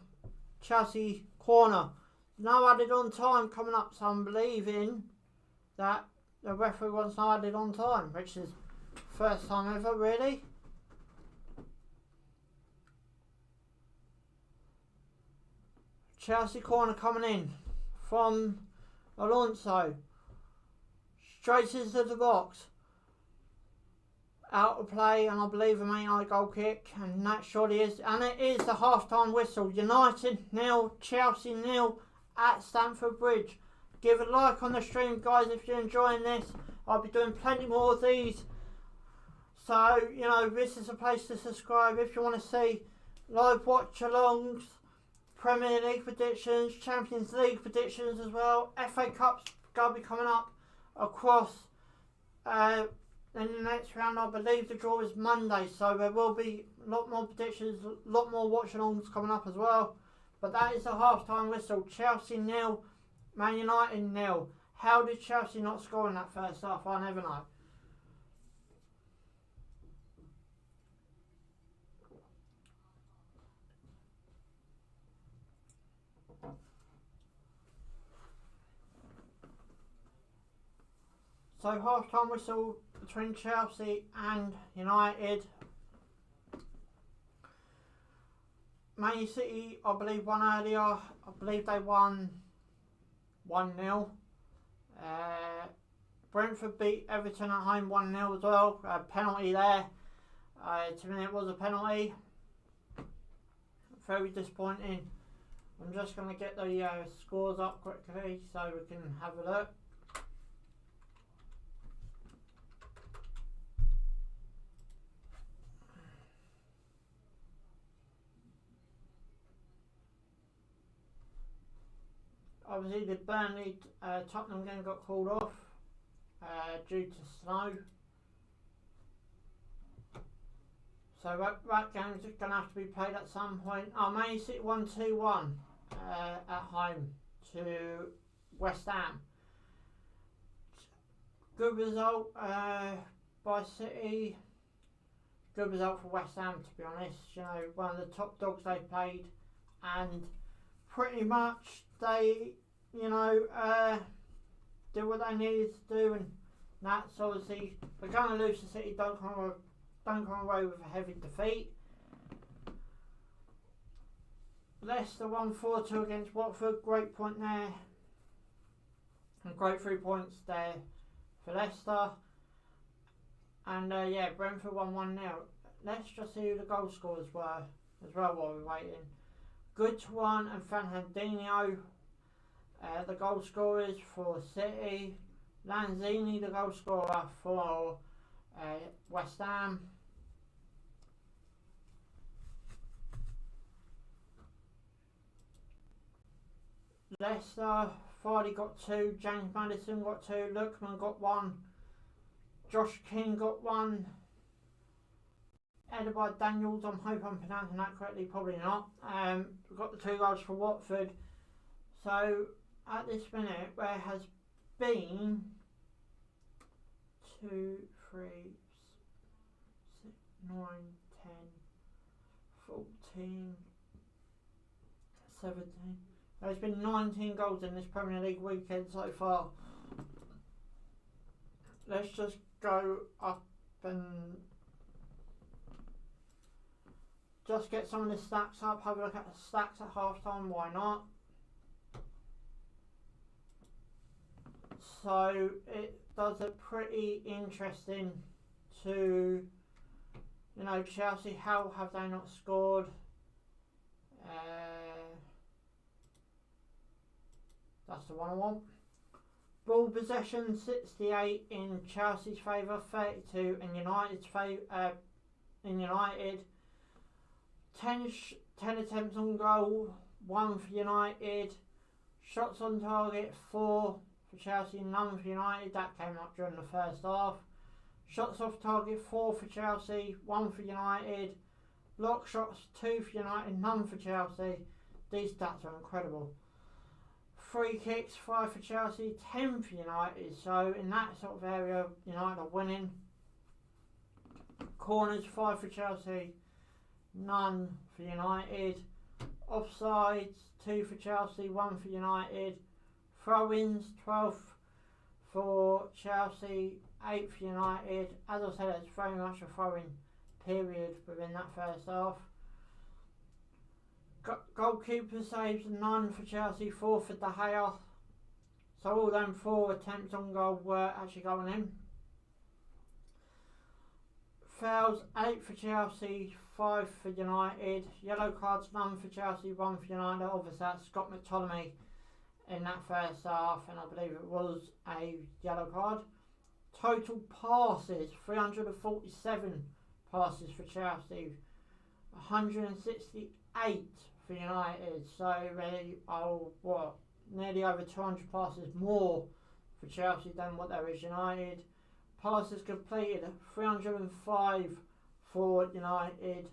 Chelsea corner. No added on time coming up, so I'm believing that the referee wants no added on time, which is first time ever, really. Chelsea corner coming in from Alonso. Straight into the box. Out of play, and I believe a main eye goal kick, and that surely is. And it is the half-time whistle. United 0, Chelsea 0 at Stamford Bridge. Give a like on the stream, guys, if you're enjoying this. I'll be doing plenty more of these. So, you know, this is a place to subscribe if you want to see live watch-alongs, Premier League predictions, Champions League predictions as well. FA Cup's going to be coming up across in the next round. I believe the draw is Monday, so there will be a lot more predictions, a lot more watch-alongs coming up as well. But that is the half-time whistle. Chelsea 0, Man United 0. How did Chelsea not score in that first half? I never know. So half-time whistle between Chelsea and United. Man City, I believe, won earlier. I believe they won 1-0. Brentford beat Everton at home 1-0 as well. Penalty there. To me, it was a penalty. Very disappointing. I'm just going to get the scores up quickly so we can have a look. Obviously, the Burnley Tottenham game got called off due to snow. So that game's going to have to be played at some point. Man City won 2-1 at home to West Ham. Good result by City. Good result for West Ham, to be honest. You know, one of the top dogs they played, and pretty much they, you know, did what they needed to do, and that's obviously, they're going to lose to City. Don't come away with a heavy defeat. Leicester won 4-2 against Watford. Great point there, and great 3 points there for Leicester. And yeah, Brentford won 1-0. Let's just see who the goal scorers were as well while we're waiting. Goodwin and Fernandinho, the goal scorers for City. Lanzini, the goal scorer for West Ham. Leicester, Vardy got 2, James Maddison got 2, Lookman got 1, Josh King got 1, headed by Daniels. I'm hoping I'm pronouncing that correctly, probably not. We've got the 2 goals for Watford. So at this minute, there has been 2, 3, 6, 9, 10, 14, 17. There's been 19 goals in this Premier League weekend so far. Let's just go up and just get some of the stats up, have a look at the stats at half time, why not? So it does look pretty interesting to, you know, Chelsea, how have they not scored? That's the one I want. Ball possession 68 in Chelsea's favour, 32 in United's favour. In United, 10 attempts on goal, 1 for United. Shots on target 4 for Chelsea, none for United. That came up during the first half. Shots off target 4 for Chelsea, 1 for United. Block shots 2 for United, none for Chelsea. These stats are incredible. Free kicks 5 for Chelsea, 10 for United. So in that sort of area, United are winning. Corners 5 for Chelsea, none for United. Offsides, 2 for Chelsea, 1 for United. Throw-ins, 12 for Chelsea, 8 for United. As I said, it's very much a throw-in period within that first half. Goalkeeper saves, 9 for Chelsea, 4 for De Gea. So all them 4 attempts on goal were actually going in. Fouls, 8 for Chelsea, 5 for United. Yellow cards, none for Chelsea, 1 for United. Obviously that's Scott McTominay in that first half, and I believe it was a yellow card. Total passes, 347 passes for Chelsea, 168 for United. So they are nearly over 200 passes more for Chelsea than what there is United. Passes completed, 305 for United,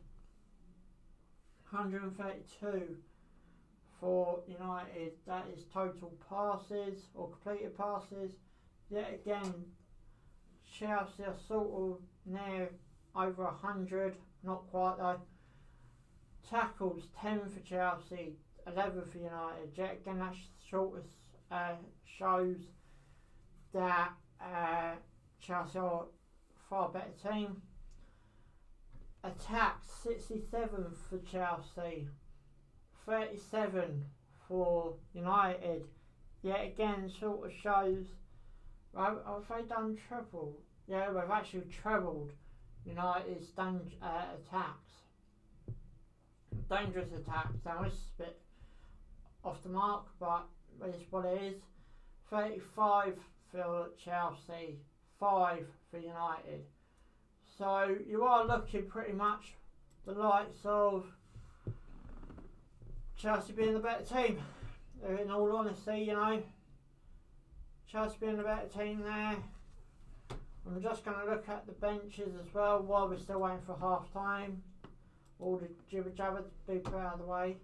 132 for United. That is total passes or completed passes. Yet again, Chelsea are sort of near over 100, not quite though. Tackles, 10 for Chelsea, 11 for United. Yet again, that sort of shows that Chelsea are a far better team. Attacks, 67 for Chelsea, 37 for United. Yet again, sort of shows, have they done treble? Yeah, we've actually trebled United's attacks. Dangerous attacks. Now this is a bit off the mark, but it's what it is. 35 for Chelsea, 5 for United. So you are looking pretty much the likes of Chelsea being the better team. In all honesty, Chelsea being the better team there. I'm just going to look at the benches as well while we're still waiting for half time. All the jibber jabber to be put out of the way.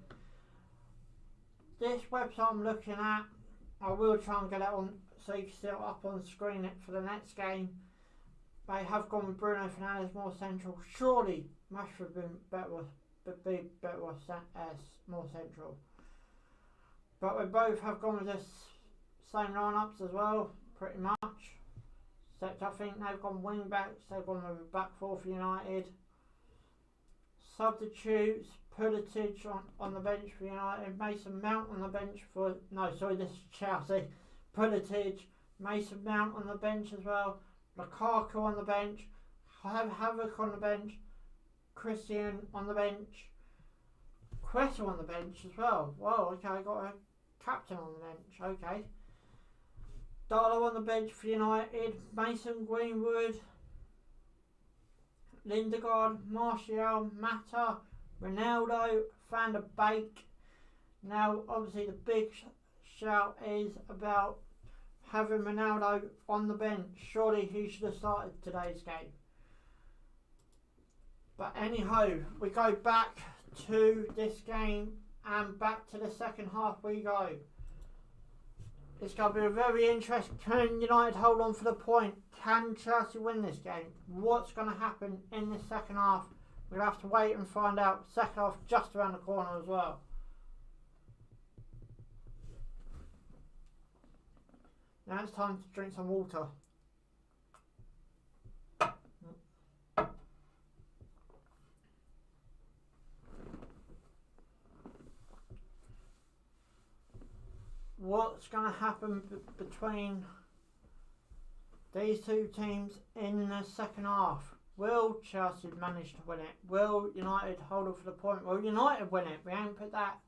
This website I'm looking at, I will try and get it on so you can see it up on the screen it for the next game. They have gone with Bruno Fernandes more central. Surely Rashford would be better more central. But we both have gone with the same lineups as well, pretty much. Except I think they've gone wing backs, they've gone with a back 4 for United. Substitutes, Pulisic on the bench for United, Mason Mount on the bench for, this is Chelsea. Pulisic, Mason Mount on the bench as well, Lukaku on the bench, Havoc on the bench, Christian on the bench, Quetta on the bench as well. Whoa, okay, I got a captain on the bench, okay. Darlow on the bench for United, Mason Greenwood, Lindegaard, Martial, Mata, Ronaldo, Van der Beek. Now, obviously, the big shout is about having Ronaldo on the bench. Surely he should have started today's game. But anyhow, we go back to this game and back to the second half we go. It's going to be a very interesting. Can United hold on for the point? Can Chelsea win this game? What's going to happen in the second half? We'll have to wait and find out. Second half just around the corner as well. Now it's time to drink some water. What's going to happen between these two teams in the second half? Will Chelsea manage to win it? Will United hold on for the point? Will United win it? We ain't put that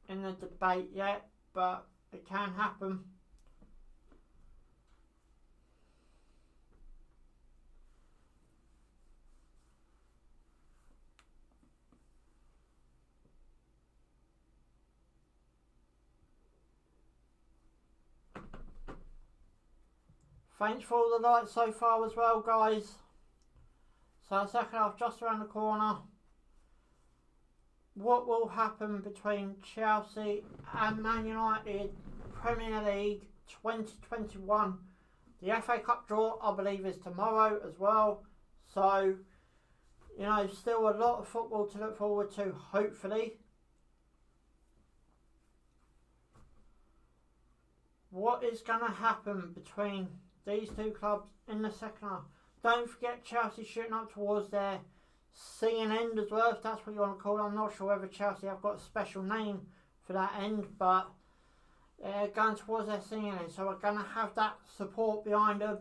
in the debate yet, but it can happen. Thanks for all the likes so far as well, guys. So the second half just around the corner. What will happen between Chelsea and Man United Premier League 2021? The FA Cup draw, I believe, is tomorrow as well. So, still a lot of football to look forward to, hopefully. what is going to happen between these two clubs in the second half. Don't forget Chelsea shooting up towards their singing end as well, if that's what you want to call it. I'm not sure whether Chelsea have got a special name for that end, but they're going towards their singing end, so we're going to have that support behind them.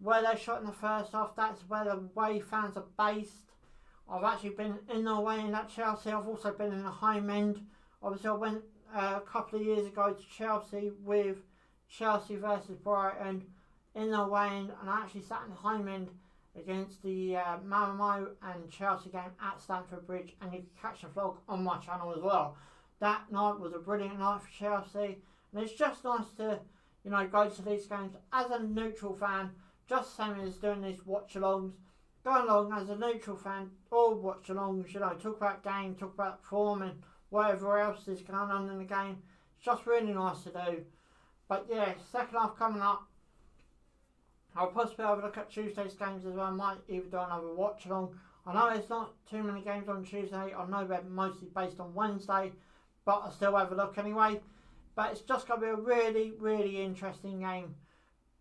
Where they shot in the first half, that's where the away fans are based. I've actually been in the away end at Chelsea. I've also been in the home end. Obviously, I went a couple of years ago to Chelsea with Chelsea versus Brighton in the away end, and I actually sat in the home end against the Malmo and Chelsea game at Stamford Bridge, and you can catch the vlog on my channel as well. That night was a brilliant night for Chelsea, and it's just nice to, you know, go to these games as a neutral fan, just the same as doing these watch-alongs. Go along as a neutral fan, or watch-alongs, you know, talk about game, talk about form and whatever else is going on in the game. It's just really nice to do. But yeah, second half coming up. I'll possibly have a look at Tuesday's games as well. I might even do another watch along. I know there's not too many games on Tuesday. I know they're mostly based on Wednesday, but I'll still have a look anyway. But it's just going to be a really, really interesting game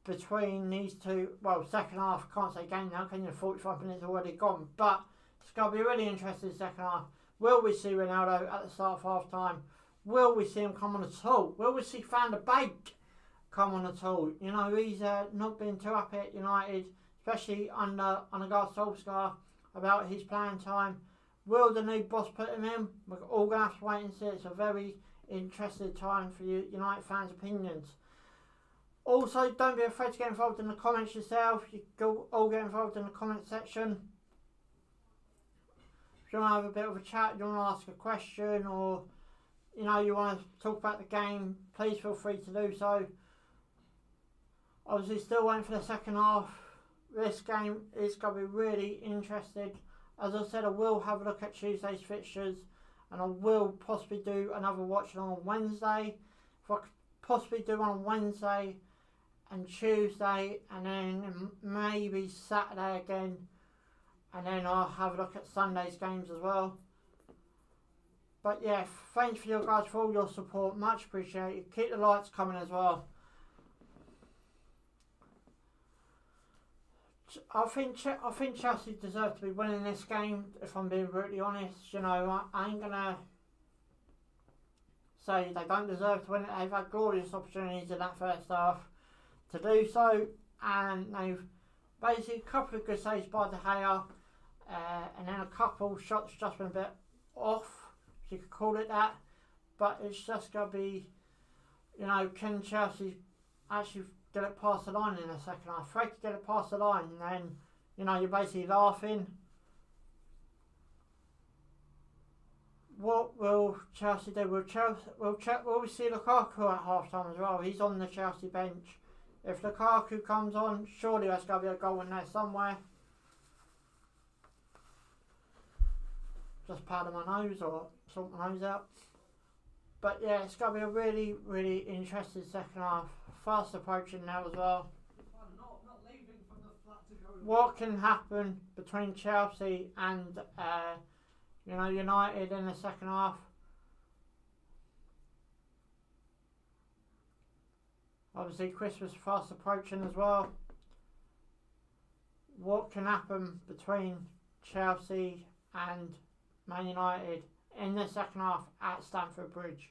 between these two. Well, second half, can't say game now, can you? 45 minutes already gone. But it's going to be a really interesting second half. Will we see Ronaldo at the start of half time? Will we see him come on at all? Will we see Van der Beek come on at all? You know, he's not been too happy at United, especially under Solskjaer, about his playing time. Will the new boss put him in? We're all going to have to wait and see. It's a very interesting time for you United fans' opinions. Also, don't be afraid to get involved in the comments yourself. You can all get involved in the comment section. If you want to have a bit of a chat, you want to ask a question, or you know, you want to talk about the game, please feel free to do so. Obviously, still waiting for the second half. This game is going to be really interesting. As I said, I will have a look at Tuesday's fixtures, and I will possibly do another watch along on Wednesday. If I could possibly do one on Wednesday and Tuesday, and then maybe Saturday again, and then I'll have a look at Sunday's games as well. But yeah, thanks for you guys for all your support, much appreciated. Keep the likes coming as well. I think Chelsea deserve to be winning this game, if I'm being brutally honest. You know, I ain't gonna say they don't deserve to win it. They've had glorious opportunities in that first half to do so, and they've basically a couple of good saves by De Gea, and then a couple shots just been a bit off, if you could call it that. But it's just going to be, you know, can Chelsea actually get it past the line in the second half? If they could get it past the line, then, you know, you're basically laughing. What will Chelsea do? Will we see Lukaku at half time as well? He's on the Chelsea bench. If Lukaku comes on, surely there's going to be a goal in there somewhere. Just powder my nose or sort my nose out. But yeah, it's going to be a really, really interesting second half. Fast approaching now as well. Not leaving from the flat to go. What can happen between Chelsea and you know, United in the second half? Obviously, Christmas fast approaching as well. What can happen between Chelsea and Man United in the second half at Stamford Bridge?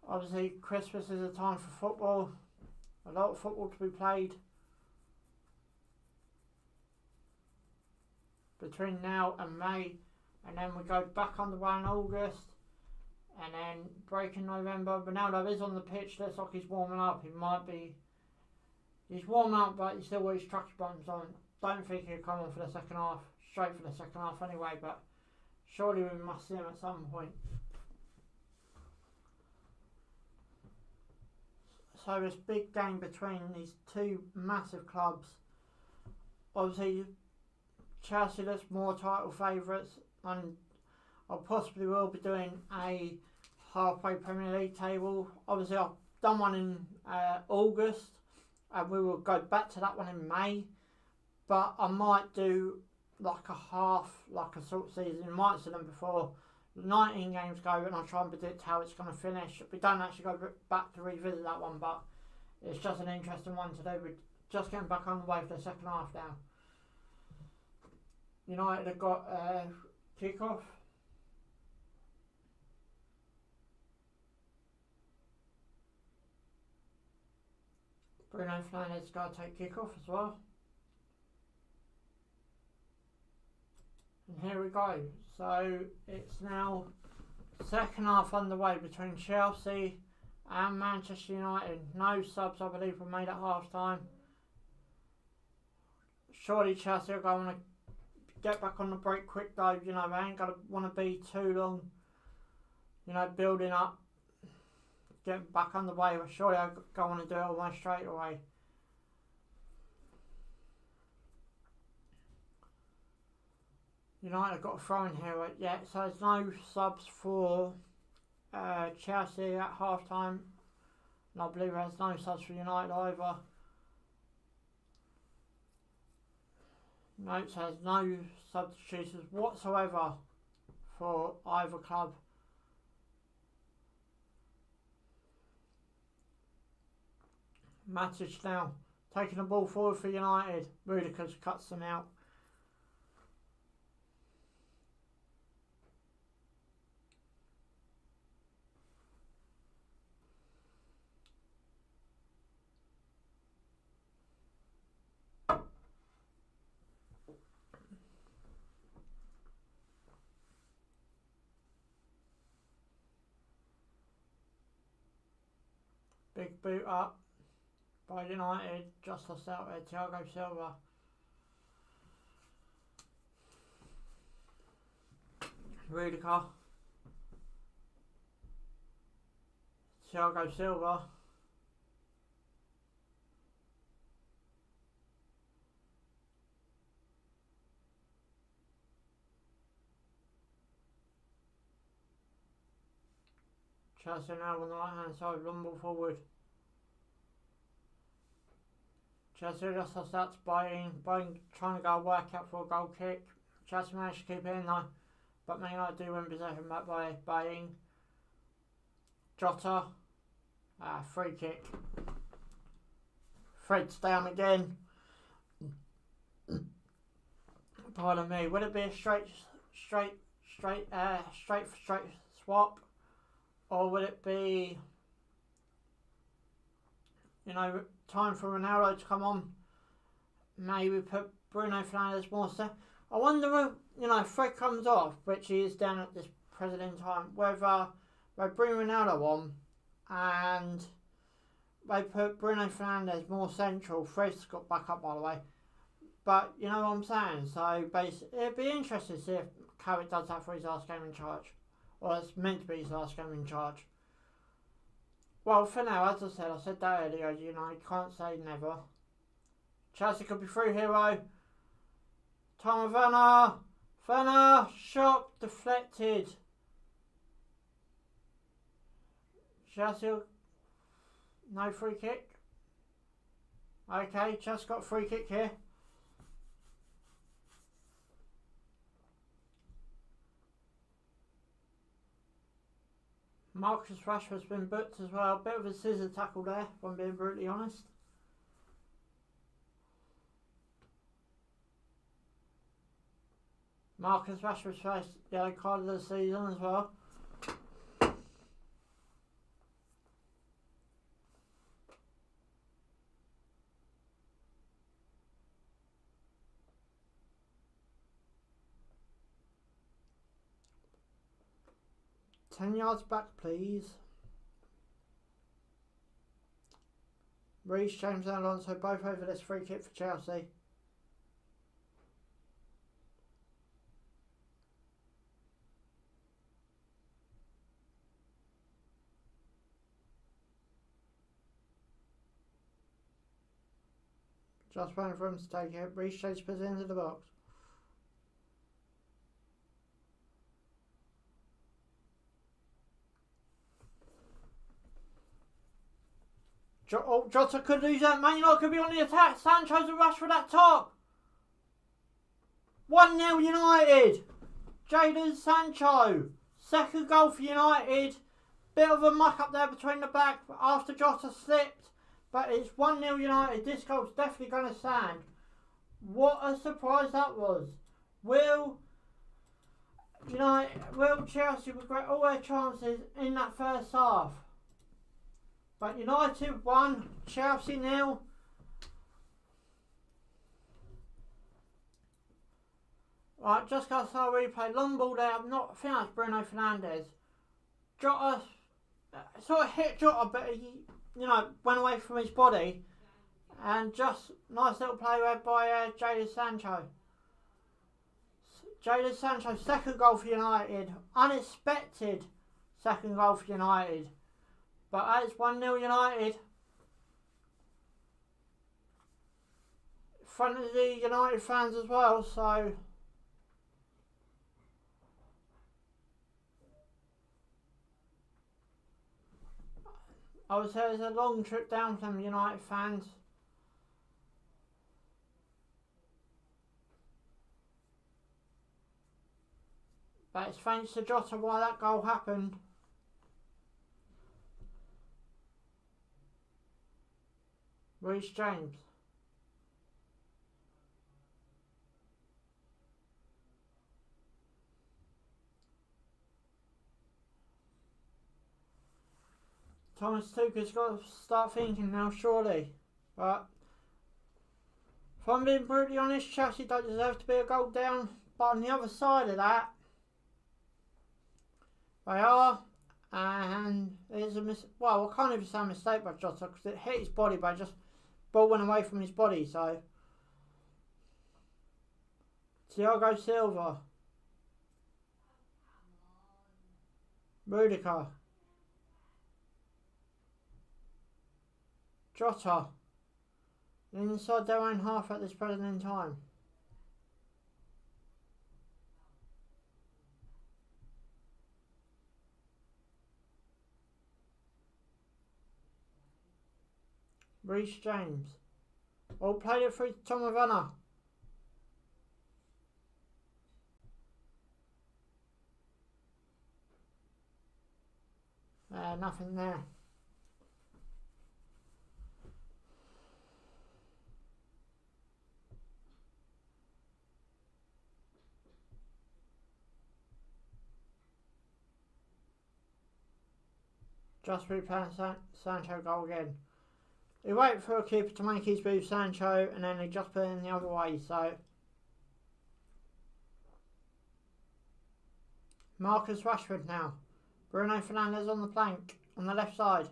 Obviously, Christmas is a time for football. A lot of football to be played between now and May, and then we go back underway in August, and then break in November. Ronaldo is on the pitch. Looks like he's warming up. He's warming up, but he's still got his traction buttons on. Don't think he'll come on for the second half. Straight for the second half anyway, but surely we must see him at some point. So this big game between these two massive clubs. Obviously, Chelsea looks more title favourites, and I possibly will be doing a halfway Premier League table. Obviously, I've done one in August, and we will go back to that one in May. But I might do like a half, like a sort of season. You might have seen them before. 19 games go, and I'll try and predict how it's going to finish. We don't actually go back to revisit that one, but it's just an interesting one to do. We're just getting back on the way for the second half now. United have got kick-off. Bruno Fernandes got to take kick-off as well. And here we go. So it's now second half underway between Chelsea and Manchester United. No subs, I believe, were made at half time. Surely Chelsea are going to get back on the break quick though. They ain't going to want to be too long, building up, getting back on the way. Surely I go on to do it almost straight away. United have got a throw in here yet, so there's no subs for Chelsea at half time. And I believe there's no subs for United either. No, so there's no substitutions whatsoever for either club. Matic now taking the ball forward for United. Rudiger cuts them out. Big boot up by United, just lost out there, Thiago Silva. Rudiger. Thiago Silva. Chelsea now on the right hand side, long ball forward. Chelsea just lost out to Bayern trying to go work out for a goal kick. Chelsea managed to keep it in though, but Man United do win possession back by Bayern. Jota, free kick. Fred's down again. Pardon me. Would it be a straight swap? Or would it be, time for Ronaldo to come on? Maybe put Bruno Fernandes more so. I wonder if, Fred comes off, which he is down at this present in time, whether they bring Ronaldo on and they put Bruno Fernandes more central. Fred's got back up, by the way. But, you know what I'm saying? So, basically, it'd be interesting to see if Carrick does that for his last game in charge. Well, it's meant to be his last game in charge. Well, for now, as I said that earlier, you can't say never. Chelsea could be through hero. Tom Werner. Werner, shot, deflected. Chelsea, no free kick. Okay, Chelsea got a free kick here. Marcus Rashford's been booked as well. Bit of a scissor tackle there, if I'm being brutally honest. Marcus Rashford's first yellow card of the season as well. Ten yards back, please. Reece James and Alonso both over this free kick for Chelsea. Just waiting for him to take it. Reece James puts it into the box. Jota could lose that. Man United could be on the attack. Sancho's and Rashford at top. 1-0 United. Jadon Sancho. Second goal for United. Bit of a muck up there between the back after Jota slipped. But it's 1-0 United. This goal's definitely going to stand. What a surprise that was. Will Chelsea regret all their chances in that first half? But United won, Chelsea 0. Right, just got to replay. Long ball there. I think that's Bruno Fernandes. Jota sort of hit Jota, but he, went away from his body. And just nice little play by Jadon Sancho. Jadon Sancho, second goal for United. Unexpected second goal for United. But it's 1-0 United. In front of the United fans as well, so... I would say it's a long trip down from United fans. But it's thanks to Jota why that goal happened. Reece James. Thomas Tuchel's got to start thinking now, surely. But if I'm being brutally honest, Chelsea don't deserve to be a goal down. But on the other side of that, they are, and it's I can't even say a mistake by Jota because it hit his body, but just ball went away from his body. So Thiago Silva, Rudiger, Jota, inside their own half at this present in time. Reece James. Oh, played it through to Tom Werner. Nothing there. Just replaying Sancho goal again. He waited for a keeper to make his move, Sancho, and then he just put it in the other way, so... Marcus Rashford now. Bruno Fernandes on the flank, on the left side.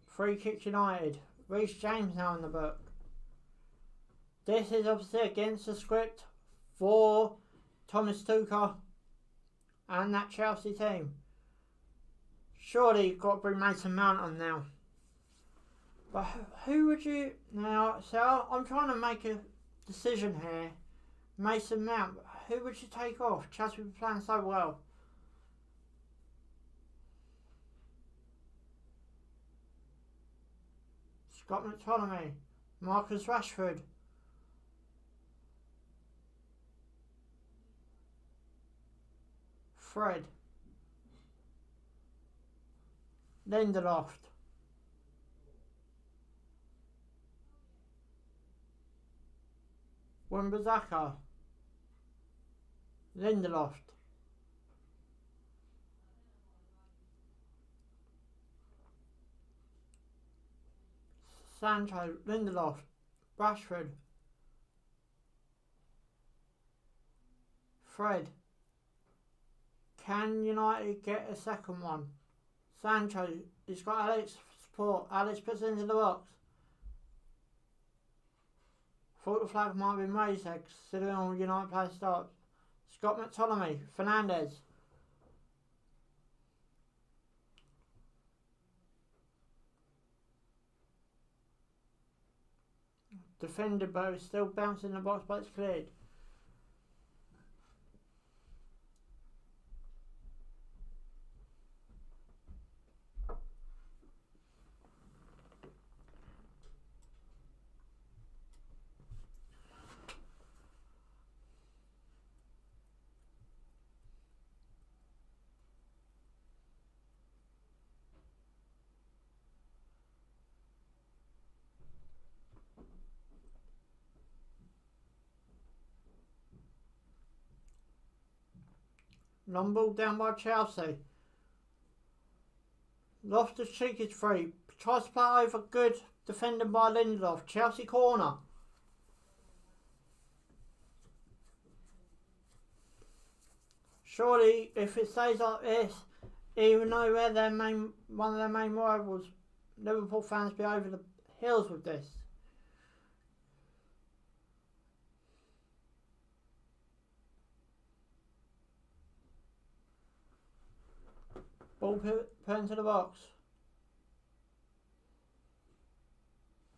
Free kick United. Reece James now in the book. This is obviously against the script for Thomas Tuchel and that Chelsea team. Surely you've got to bring Mason Mount on now. But who would you... Now, so I'm trying to make a decision here. Mason Mount. Who would you take off? Chelsea were playing so well. Scott McTominay. Marcus Rashford. Fred. Lindelof. Wan-Bissaka. Lindelof. Sancho. Lindelof. Rashford. Fred. Can United get a second one? Sancho, he's got Alex support. Alex puts it into the box. Thought the flag might have been raised there, considering all United players start. Scott McTominay, Fernandes. Defended, but it's still bouncing in the box, but it's cleared. Long ball down by Chelsea. Loftus-Cheek is free. Tries to play over, good defending by Lindelof. Chelsea corner. Surely, if it stays like this, even though we're one of their main rivals, Liverpool fans be over the hills with this. Ball put into the box.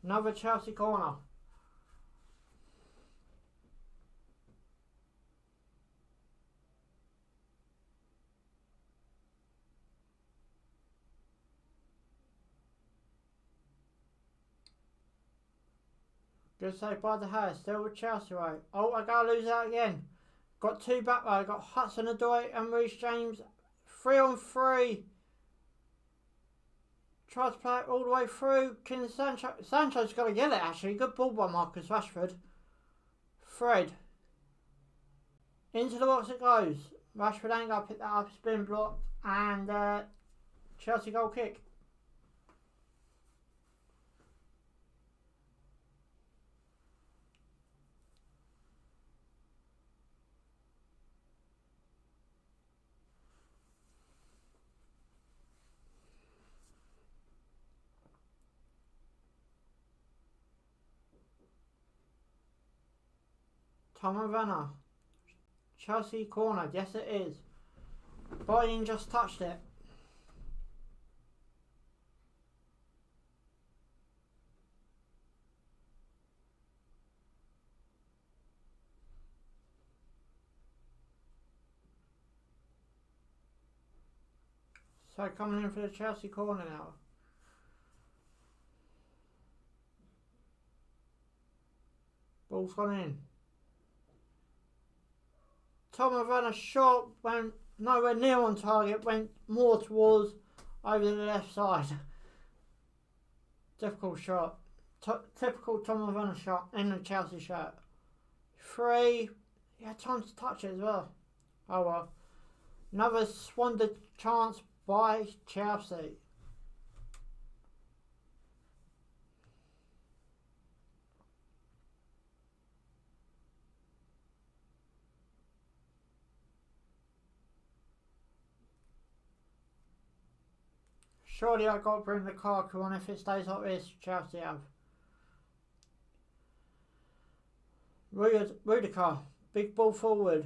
Another Chelsea corner. Good save by the Hair, still with Chelsea right. Oh, I gotta lose out again. Got two back row, got Hudson-Odoi and Reece James. 3-on-3. Tries to play it all the way through. Sancho's got to get it actually. Good ball by Marcus Rashford. Fred. Into the box it goes. Rashford ain't got to pick that up. It's been blocked. And Chelsea goal kick. Tom Werner. Chelsea corner. Yes, it is. Boyan just touched it. So coming in for the Chelsea corner now. Ball's gone in. Tom Werner's shot went nowhere near on target, went more towards over the left side. Difficult shot. Typical Tom Werner shot in the Chelsea shirt. 3. He had time to touch it as well. Oh well. Another squandered chance by Chelsea. Surely I've got to bring the Lukaku on if it stays like this. Chelsea have. Rudiger, big ball forward.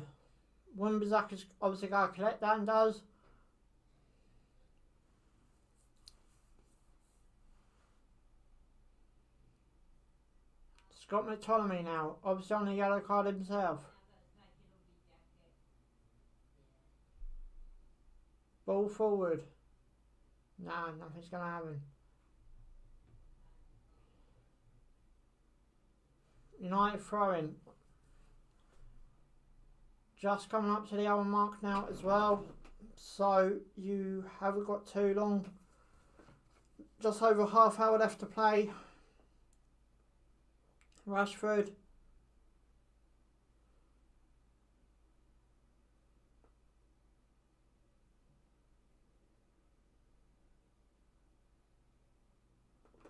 Wan-Bissaka's obviously got to collect that and does. Scott McTominay now, obviously on the yellow card himself. Ball forward. Nah, nothing's going to happen. United throwing. Just coming up to the hour mark now as well. So you haven't got too long. Just over half hour left to play. Rashford.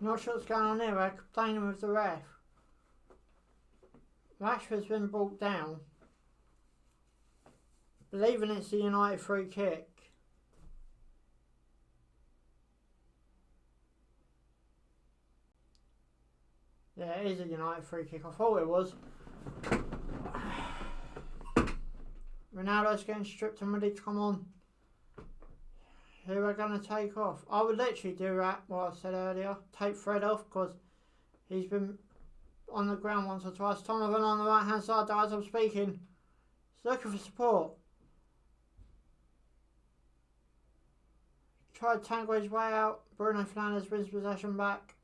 Not sure what's going on here. We're complaining with the ref. Rashford's been brought down. Believing it's the United free kick. Yeah, it is a United free kick. I thought it was. Ronaldo's getting stripped and ready to come on. Who are going to take off? I would literally do that, what I said earlier. Take Fred off because he's been on the ground once or twice. Donovan on the right hand side as I'm speaking. He's looking for support. Tried to tangle his way out. Bruno Fernandes wins possession back.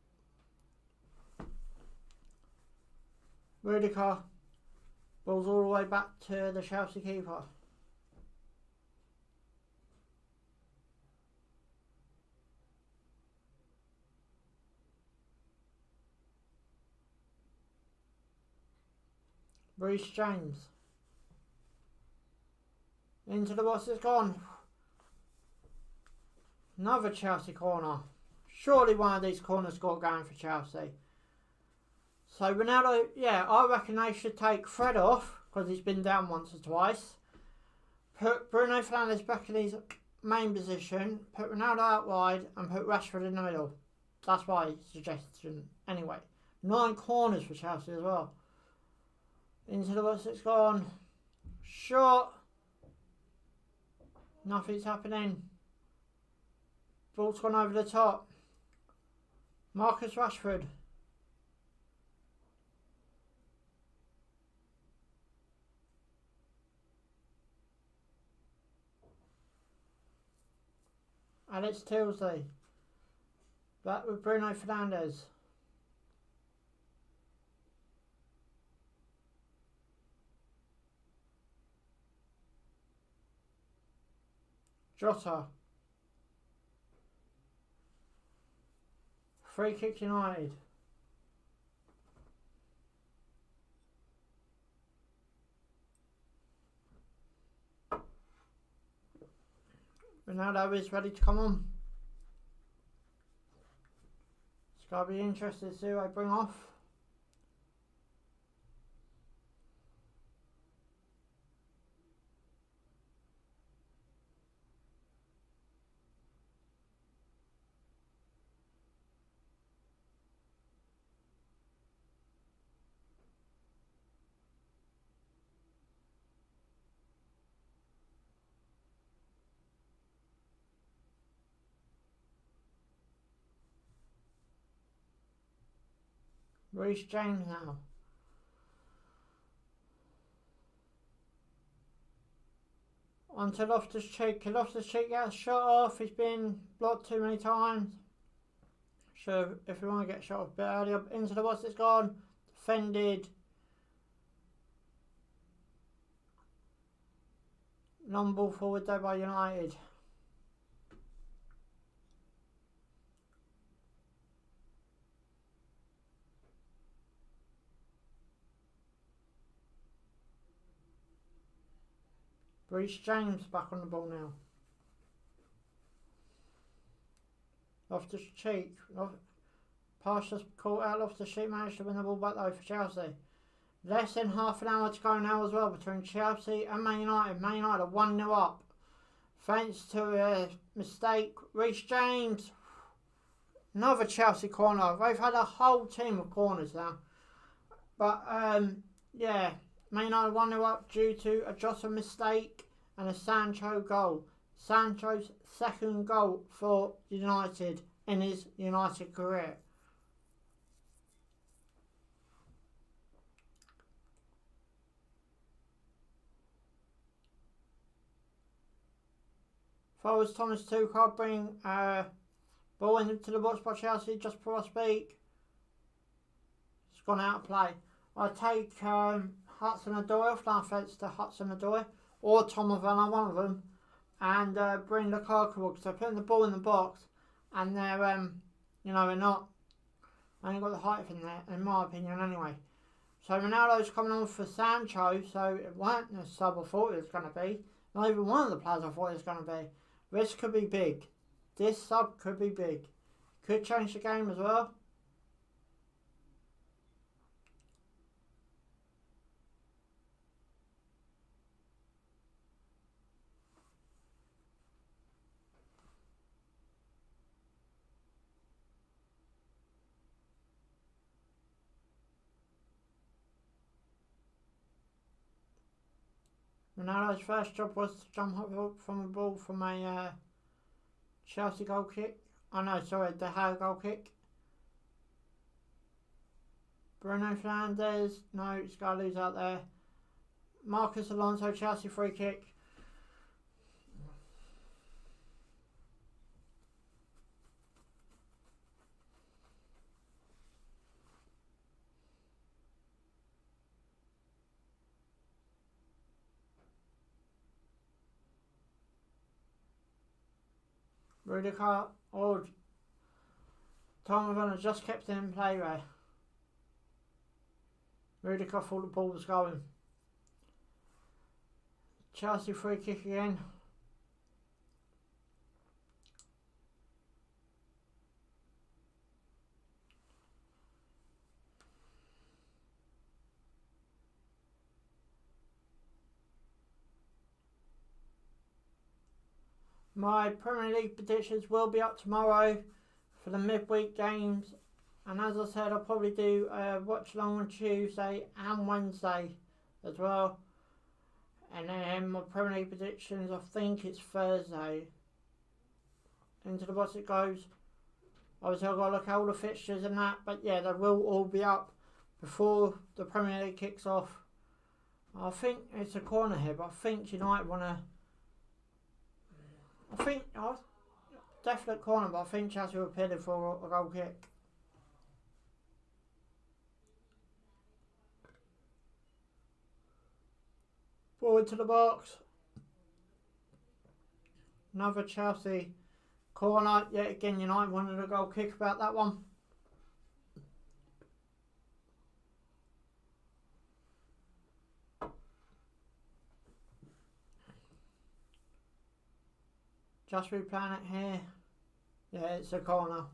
Rudiger. Ball's all the way back to the Chelsea keeper. Reece James. Into the box, it's gone. Another Chelsea corner. Surely one of these corners got going for Chelsea. So Ronaldo, yeah, I reckon they should take Fred off because he's been down once or twice. Put Bruno Fernandes back in his main position. Put Ronaldo out wide and put Rashford in the middle. That's my suggestion. Anyway, 9 corners for Chelsea as well. Into the box, it's gone. Shot. Nothing's happening. Ball's gone over the top. Marcus Rashford. Alex Tilsley. Back with Bruno Fernandes. Jota. Free kick United. Ronaldo is ready to come on. It's got to be interesting to see who I bring off. Reece James now. On to Loftus-Cheek. Loftus-Cheek gets shot off. He's been blocked too many times. So if we want to get shot off a bit earlier, into the box it's gone. Defended. Long ball forward there by United. Reece James back on the ball now. Loftus-Cheek. Pass just caught out. Loftus-Cheek managed to win the ball back though for Chelsea. Less than half an hour to go now as well between Chelsea and Man United. Man United are 1-0 up. Thanks to a mistake. Reece James. Another Chelsea corner. They've had a whole team of corners now. But, yeah. Man United 1-0 up due to a Jota mistake and a Sancho goal. Sancho's second goal for United in his United career. Forwards Thomas Tuchel bring ball into the box by Chelsea just before I speak. It's gone out of play. I take Hudson-Odoi off, no offence to Hudson-Odoi or Tom Werner, one of them, and bring Lukaku because they're putting the ball in the box and they're you know, they're not, they ain't got the height in there in my opinion anyway. So Ronaldo's coming on for Sancho, so it weren't the sub I thought it was going to be. Not even one of the players I thought it was going to be. This could be big. This sub could be big. Could change the game as well. Ronaldo's first job was to jump up from a ball from a Chelsea goal kick. Oh no, sorry, De Gea goal kick. Bruno Fernandes, no, he's got to lose out there. Marcus Alonso, Chelsea free kick. Rudiger, or Tom Werner just kept it in play there. Rudiger thought the ball was going. Chelsea free kick again. My Premier League predictions will be up tomorrow for the midweek games, and as I said, I'll probably do a watch along on Tuesday and Wednesday as well. And then my Premier League predictions, I think it's Thursday. Into the box it goes. Obviously I've got to look at all the fixtures and that, but yeah, they will all be up before the Premier League kicks off. I think it's a corner here, but I think United want to... I think, definite corner, but I think Chelsea will appeal for a goal kick. Forward to the box. Another Chelsea corner. Yet again, United wanted a goal kick about that one. Just replaying it here. Yeah, it's a corner.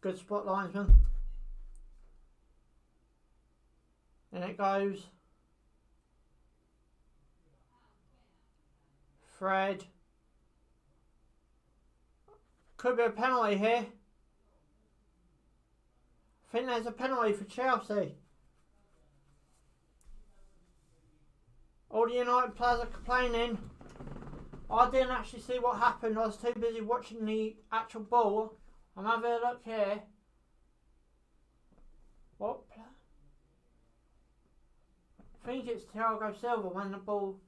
Good spot, linesman. In it goes. Fred. Could be a penalty here. I think there's a penalty for Chelsea. All the United players are complaining. I didn't actually see what happened. I was too busy watching the actual ball. I'm having a look here. What? I think it's Thiago Silva when the ball...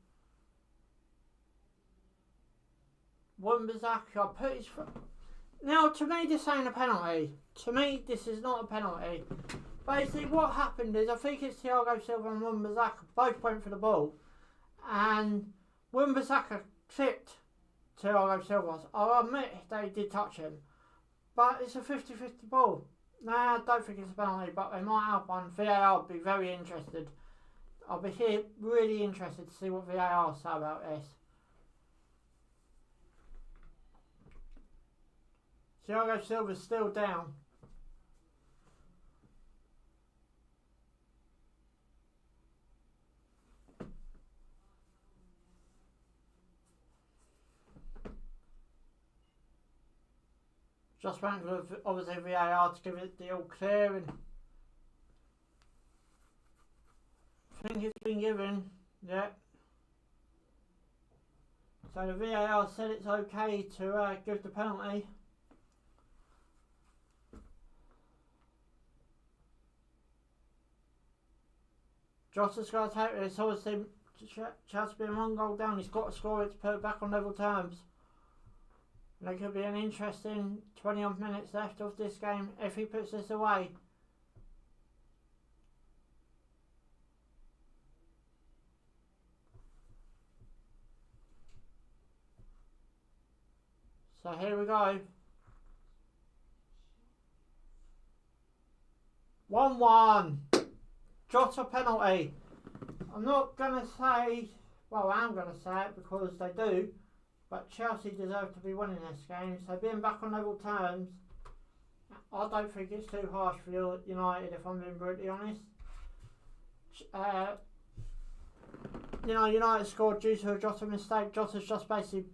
Wan-Bissaka, I put his foot... Now, to me, this ain't a penalty. To me, this is not a penalty. Basically, what happened is, I think it's Thiago Silva and Wan-Bissaka both went for the ball. And Wan-Bissaka tripped Thiago Silva. I'll admit they did touch him. But it's a 50-50 ball. Nah, I don't think it's a penalty, but they might have one. VAR would be very interested. I'll be here really interested to see what VAR say about this. Thiago Silva's still down. Just went for obviously VAR to give it the all clear, and I think it's been given, yeah. So the VAR said it's okay to give the penalty. Jota's got to take this. Obviously, Chelsea being 1 goal down. He's got to score it to put it back on level terms. And there could be an interesting 20-odd minutes left of this game if he puts this away. So here we go. 1-1. Jota penalty. I'm not going to say, well, I am going to say it because they do, but Chelsea deserve to be winning this game. So being back on level terms, I don't think it's too harsh for United, if I'm being brutally honest. United scored due to a Jota mistake. Jota's just basically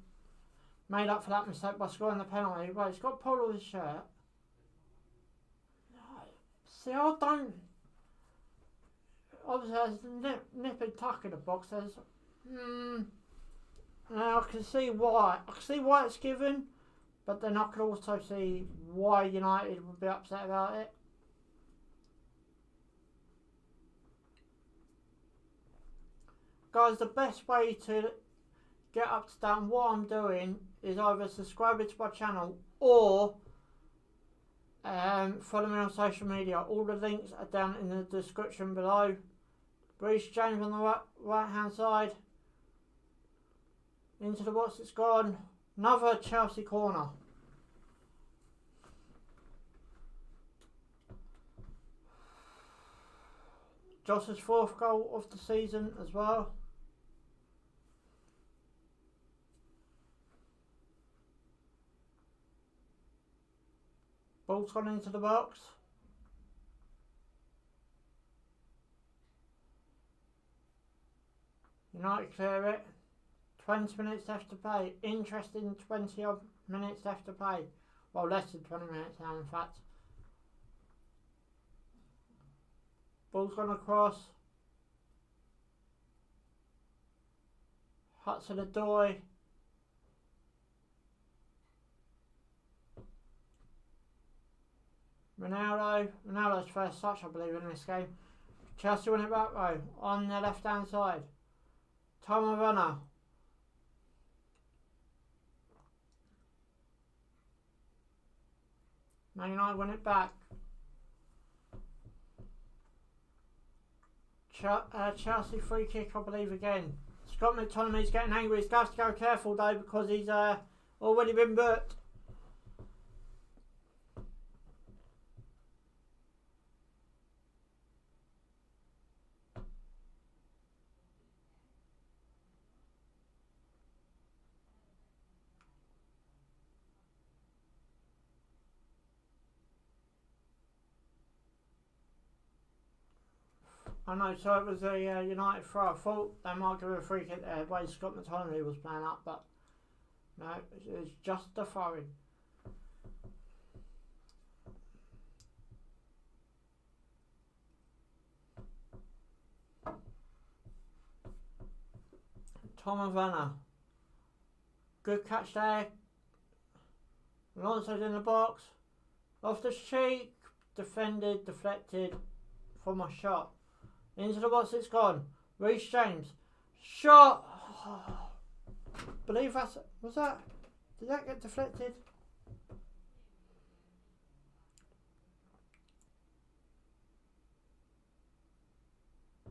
made up for that mistake by scoring the penalty. Well, he's got pulled off his shirt. See, I don't... Obviously, there's a nippy tuck in the box. There's... Now, I can see why. I can see why it's given, but then I can also see why United would be upset about it. Guys, the best way to get up to date on what I'm doing is either subscribing to my channel or follow me on social media. All the links are down in the description below. Reece James on the right hand side. Into the box it's gone. Another Chelsea corner. Jota's 4th goal of the season as well. Ball's gone into the box. United clear it. 20 minutes left to play. Interesting 20 odd minutes left to play. Well, less than 20 minutes now, in fact. Ball's gone across. Hudson-Odoi. Ronaldo's first touch, I believe, in this game. Chelsea win it back though, on the left hand side. Time of runner. Man United win it back. Chelsea free kick, I believe, again. Scott McTominay's getting angry. He's got to go careful though, because he's already been booked. I know, so it was a United throw. I thought they might give a free kick there, the way Scott McTominay was playing up, but no, it was just a throw-in. Tom Werner. Good catch there. Alonso's in the box. Off the cheek. Defended, deflected from a shot. Into the box it's gone. Reece James. Shot! Believe that's... Was that... Did that get deflected?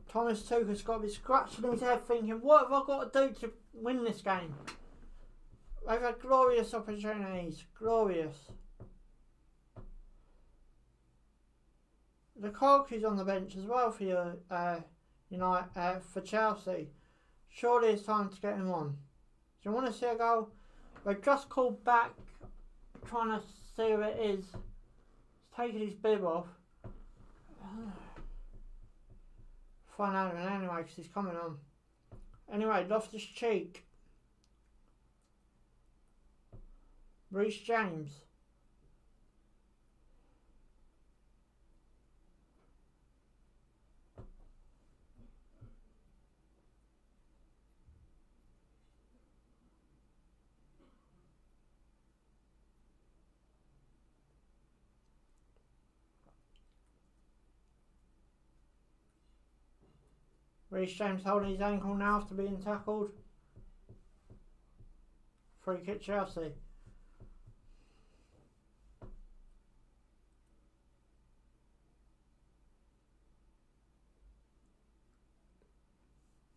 Thomas Tuchel's got to be scratching his head thinking, what have I got to do to win this game? They've had glorious opportunities. Glorious. Lukaku's on the bench as well for your for Chelsea. Surely it's time to get him on. Do you want to see a goal? They've just called back, trying to see who it is. He's taking his bib off. Find out of him anyway, because he's coming on. Anyway, Loftus-Cheek. Reece James. Reece James holding his ankle now after being tackled. Free kick Chelsea.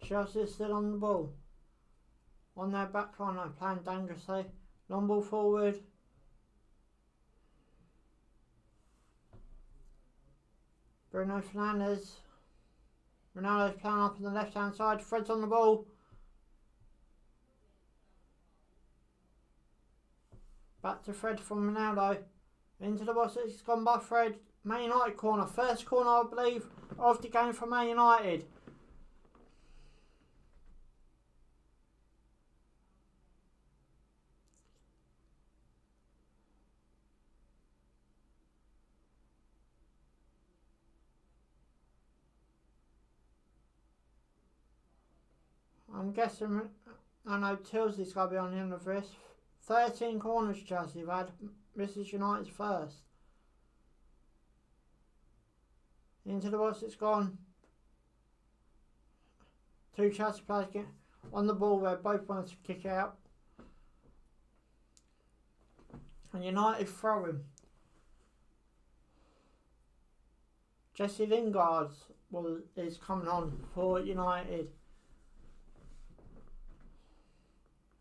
Chelsea is still on the ball. On their back line, they're playing dangerously. Long ball forward. Bruno Fernandes. Ronaldo's playing up on the left hand side. Fred's on the ball. Back to Fred from Ronaldo. Into the box. It's gone by Fred. Man United corner. First corner, I believe, of the game for Man United. I'm guessing, I know Tilsley's got to be on the end of this. 13 corners Chelsea have had. This is United's first. Into the box it's gone. Two Chelsea players get on the ball where both wanted to kick out. And United throwing. Jesse Lingard is coming on for United.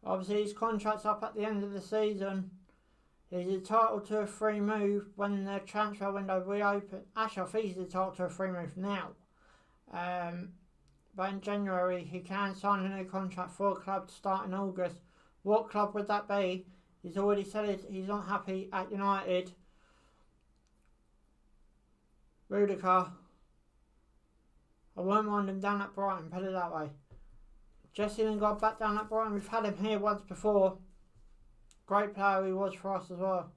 Obviously his contract's up at the end of the season. He's entitled to a free move when the transfer window reopens. Actually, I think he's entitled to a free move now. But in January he can sign a new contract for a club to start in August. What club would that be? He's already said he's not happy at United. Rudiger. I won't mind him down at Brighton, put it that way. Jesse Lingard back down at Brighton. We've had him here once before. Great player he was for us as well.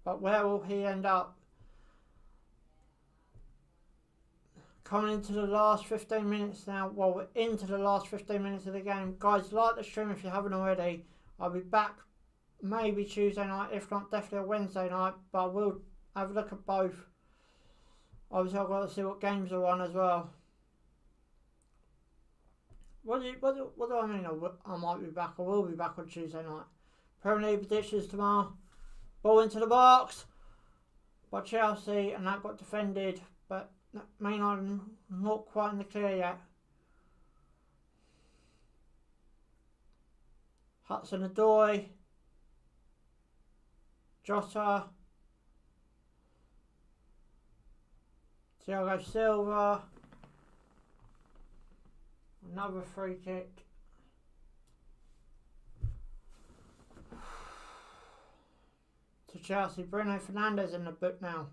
But where will he end up? Coming into the last 15 minutes now. Well, we're into the last 15 minutes of the game. Guys, like the stream if you haven't already. I'll be back maybe Tuesday night, if not definitely a Wednesday night. But I will have a look at both. Obviously, I've got to see what games are on as well. What do I mean? I might be back. I will be back on Tuesday night. Premier League predictions tomorrow. Ball into the box by Chelsea, and that got defended. But Man United not quite in the clear yet. Hudson-Odoi. Jota. Thiago Silva. Another free kick. To Chelsea. Bruno Fernandes in the book now.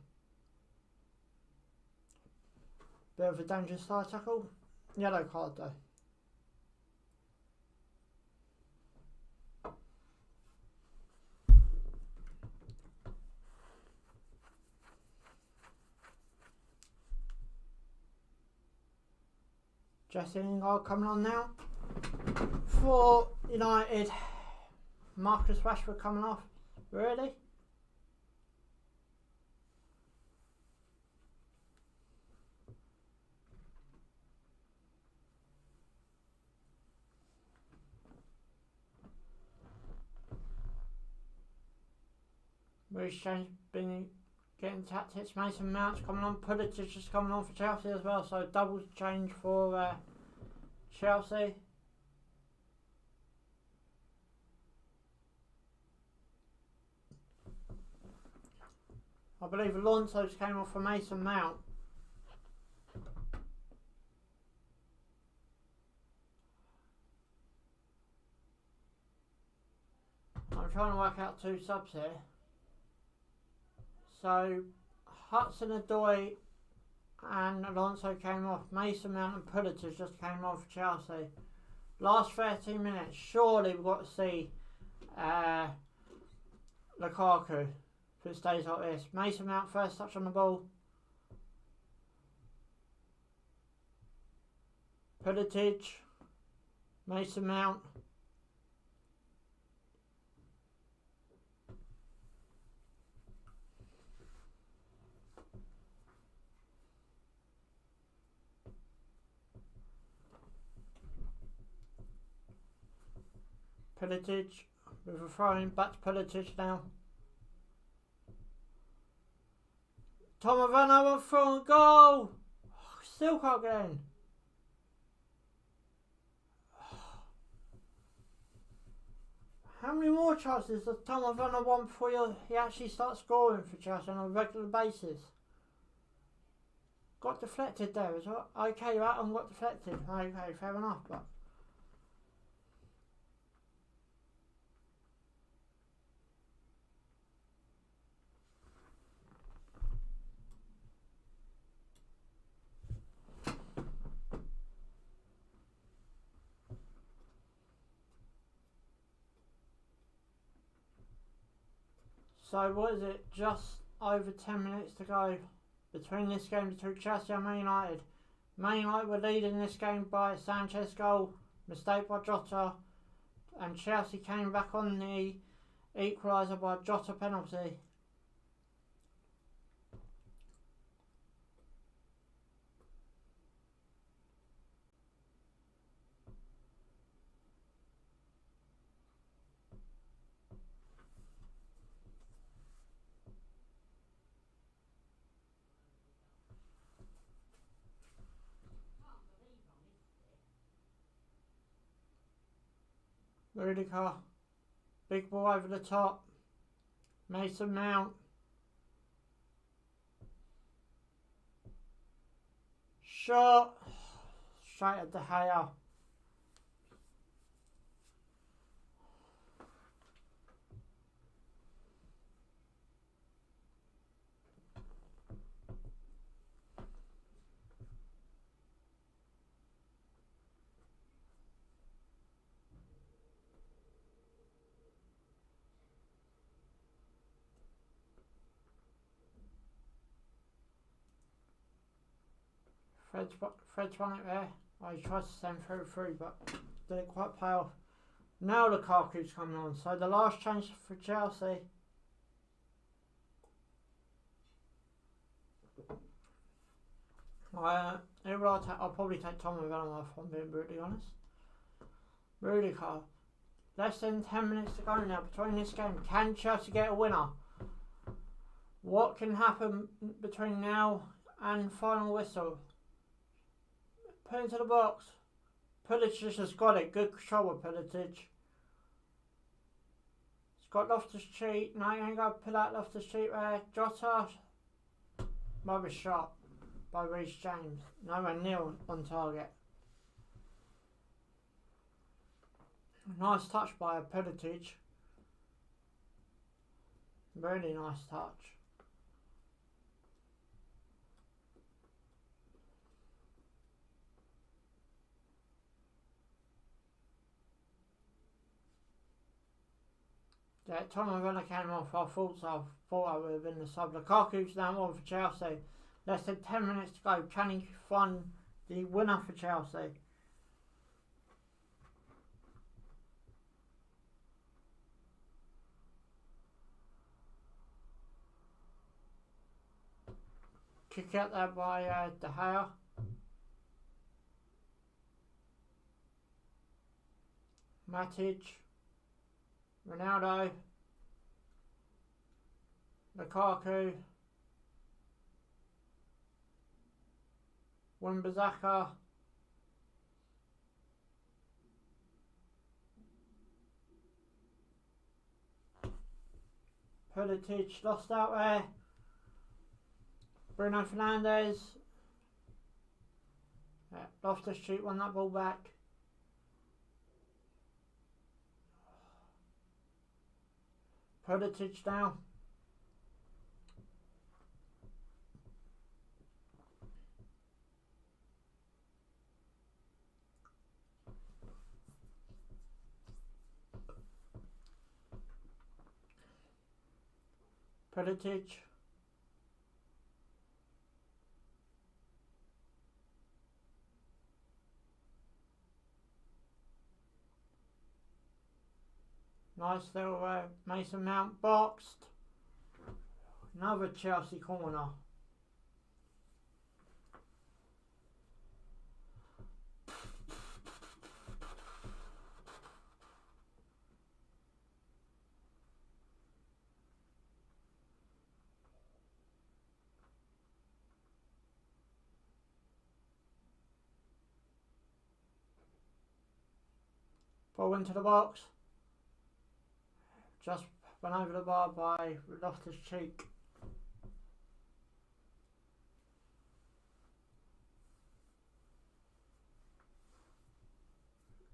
Bit of a dangerous side tackle. Yellow card though. Jesse Lingard coming on now for United. Marcus Rashford coming off. Really? Reece James been getting tactics. Mason Mount's coming on. Pulisic is just coming on for Chelsea as well. So double change for Chelsea. I believe Alonso's came off for Mason Mount. I'm trying to work out two subs here. So Hudson-Odoi and Alonso came off. Mason Mount and Pulisic just came off for Chelsea. Last 13 minutes. Surely we've got to see Lukaku if it stays like this. Mason Mount first touch on the ball. Pulisic. Mason Mount. Pulisic with a throw in, back to Pulisic now. Tom Werner went through and goal! Still can't get in. How many more chances does Tom Werner want before he actually starts scoring for Chelsea on a regular basis? Got deflected there as well. Okay, that one got deflected. Okay, fair enough, but so what is it? Just over 10 minutes to go between this game between Chelsea and Man United. Man United were leading this game by a Sanchez goal, mistake by Jota, and Chelsea came back on the equaliser by Jota penalty. Rudiger, big ball over the top. Mason Mount. Shot. Straight at De Gea. Fred's won it there. Oh, he tried to send through, but didn't quite pay off. Now Lukaku's coming on. So the last change for Chelsea. I'll probably take Tom Werner if I'm being brutally honest. Rudiger. Less than 10 minutes to go now between this game. Can Chelsea get a winner? What can happen between now and final whistle? Put into the box. Pulisic has got it. Good control with Pulisic. He's got Loftus-Cheek. No, you ain't got to pull out Loftus-Cheek there. Jota. Rubbish shot by Reece James. Nowhere near on target. Nice touch by Pulisic. Really nice touch. Yeah, Tom Werner came off. I thought I would have been the sub. Lukaku's now on for Chelsea. Less than 10 minutes to go. Can he find the winner for Chelsea? Kick out there by De Gea. Matic. Ronaldo. Lukaku. Wan-Bissaka. Pulisic lost out there. Bruno Fernandes. Yeah, Loftus-Cheek won that ball back. Pulisic now. Pulisic. Nice little Mason Mount boxed. Another Chelsea corner. Ball into the box. Just went over the bar by Loftus-Cheek.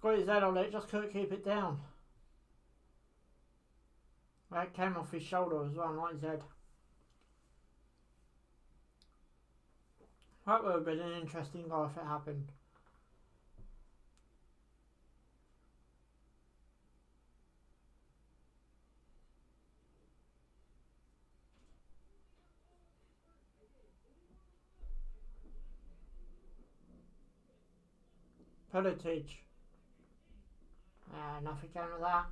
Got his head on it, just couldn't keep it down. That came off his shoulder as well, not his head. That would have been an interesting goal if it happened. Pulisic. Nothing came of that.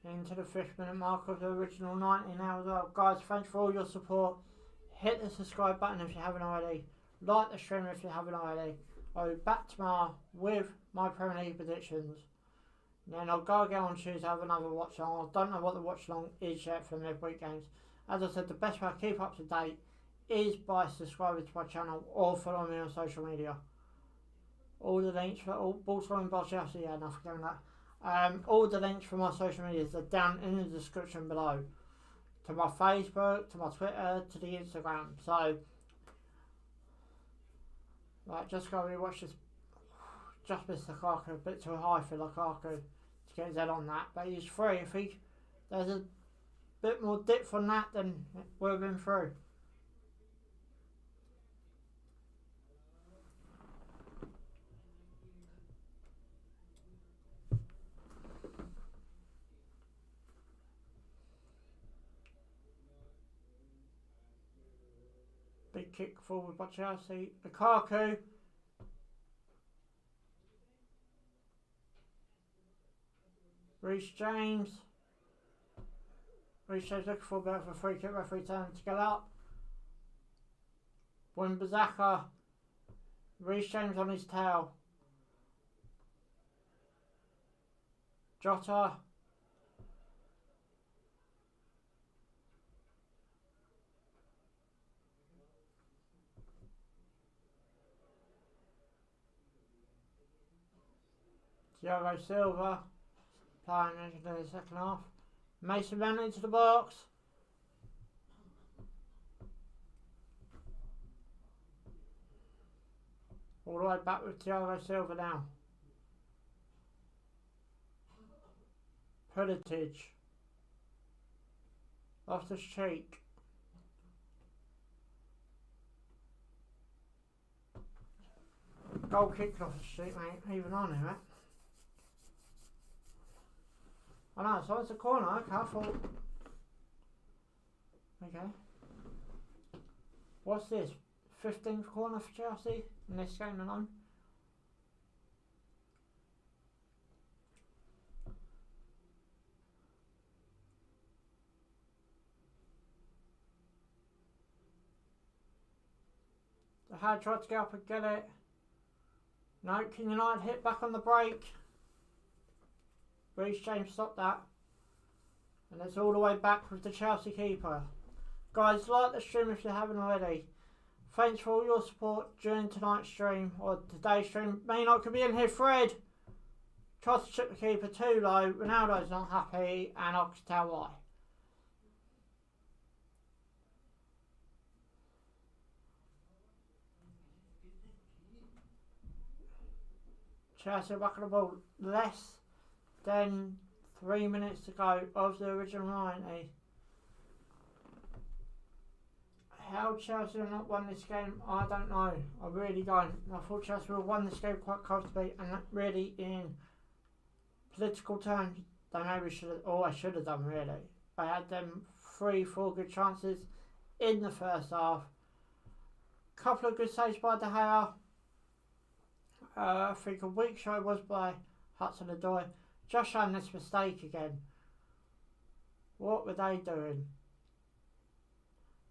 Into the 5th minute mark of the original 90 now as well. Guys, thanks for all your support. Hit the subscribe button if you haven't already. Like the stream if you haven't already. I'll be back tomorrow with my Premier League predictions. Then I'll go again on Tuesday, have another watch along. I don't know what the watch along is yet for midweek games. As I said, the best way to keep up to date is by subscribing to my channel or follow me on social media. All the links for all Baltimore and Chelsea, yeah, nothing going that. All the links for my social medias are down in the description below. To my Facebook, to my Twitter, to the Instagram. So, right, just go rewatch this. Just missed Lukaku, a bit too high for Lukaku to get his head on that. But he's free. If there's a bit more depth on that, then we'll have been through. kick forward by Chelsea. Lukaku. Reece James. Reece James looking for a bit of a free kick. Referee telling him to get up. Wan-Bissaka. Reece James on his tail. Jota. Thiago Silva playing in the second half. Mason Mount into the box. All the way back with Thiago Silva now. Pulisic. Off the cheek. Goal kicked off the street, mate. Even I knew it. I know, so it's a corner. Okay, I thought. Okay. What's this? 15th corner for Chelsea in this game alone. The Had tried to get up and get it. No, King United hit back on the break. Reece James stopped that. And it's all the way back with the Chelsea keeper. Guys, like the stream if you haven't already. Thanks for all your support during tonight's stream, or today's stream. Maynard could be in here, Fred. Tried to chip the keeper too low. Ronaldo's not happy, and I can tell why. Chelsea back on the ball. Less than 3 minutes to go of the original 90. How Chelsea have not won this game, I don't know. I really don't. I thought Chelsea would have won this game quite comfortably, and that really, in political terms, they maybe should have, or I should have done really. They had them 3-4 good chances in the first half. Couple of good saves by De Gea. I think a weak show was by Hudson-Odoi. Just showing this mistake again. What were they doing?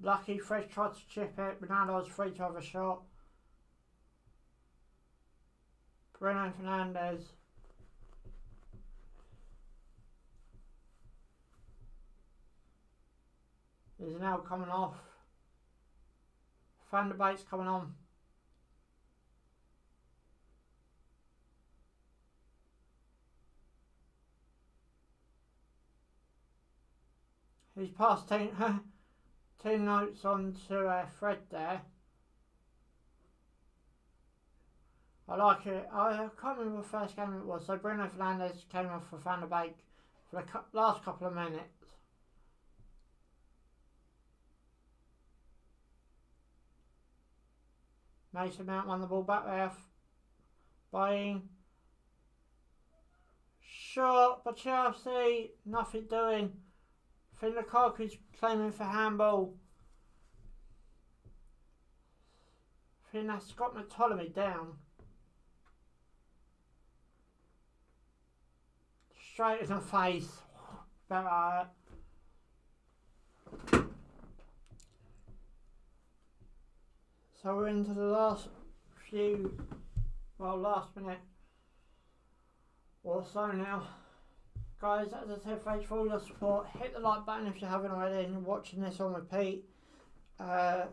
Lucky Fred tried to chip it. Ronaldo was free to have a shot. Bruno Fernandes. Is now coming off. Van der Beek's coming on. He's passed 10 notes on to Fred there. I like it. I can't remember the first game it was. So Bruno Fernandes came off for Van der Beek for the last couple of minutes. Mason Mount won the ball back there. Buying. Shot by Chelsea. Nothing doing. I think Lukaku's claiming for handball. I think that's Scott McTominay down. Straight in the face. Better. So we're into the last last minute or so now. Guys, as I said, thanks for all your support. Hit the like button if you haven't already and you're watching this on repeat.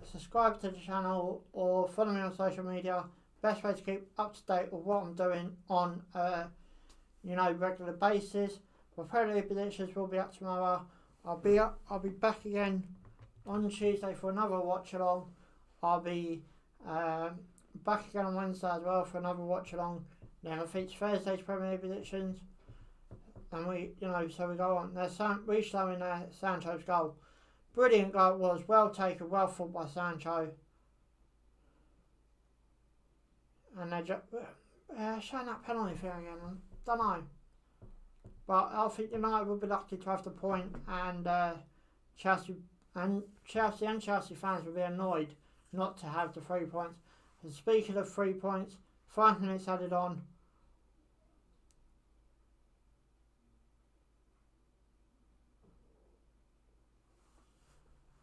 Subscribe to the channel or follow me on social media. Best way to keep up to date with what I'm doing on regular basis. My Premier League predictions will be up tomorrow. I'll be back again on Tuesday for another watch along. I'll be back again on Wednesday as well for another watch along. Then I think it's Thursday's Premier League predictions. And so we go on. There's reshowing Sancho's goal. Brilliant goal it was. Well taken, well fought by Sancho. And they're just showing that penalty thing again. Don't know. But I think United will be lucky to have the point, and Chelsea fans will be annoyed not to have the 3 points. And speaking of 3 points, 5 minutes added on.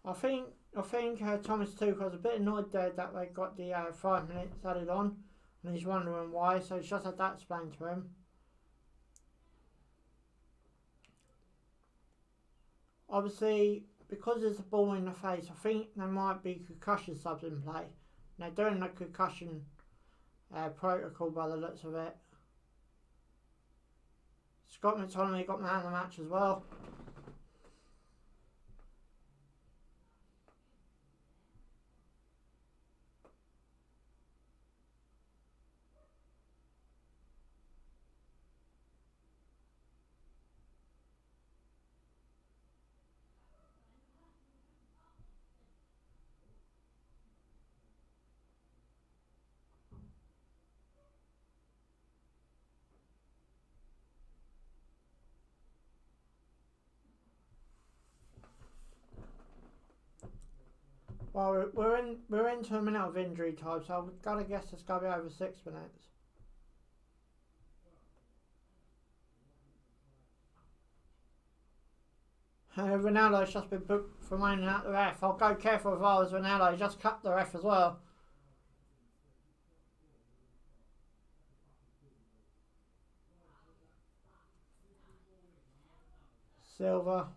I think Thomas Tuchel was a bit annoyed there that they got the 5 minutes added on, and he's wondering why, so he's just had that explained to him. Obviously, because there's a ball in the face, I think there might be concussion subs in play. They're doing the concussion protocol by the looks of it. Scott McTominay got man of the match as well. Well, we're into a minute of injury time, so I've got to guess it's going to be over 6 minutes. Ronaldo's just been booked for moaning at the ref. I'll go careful if I was Ronaldo. He just cut the ref as well. Silva.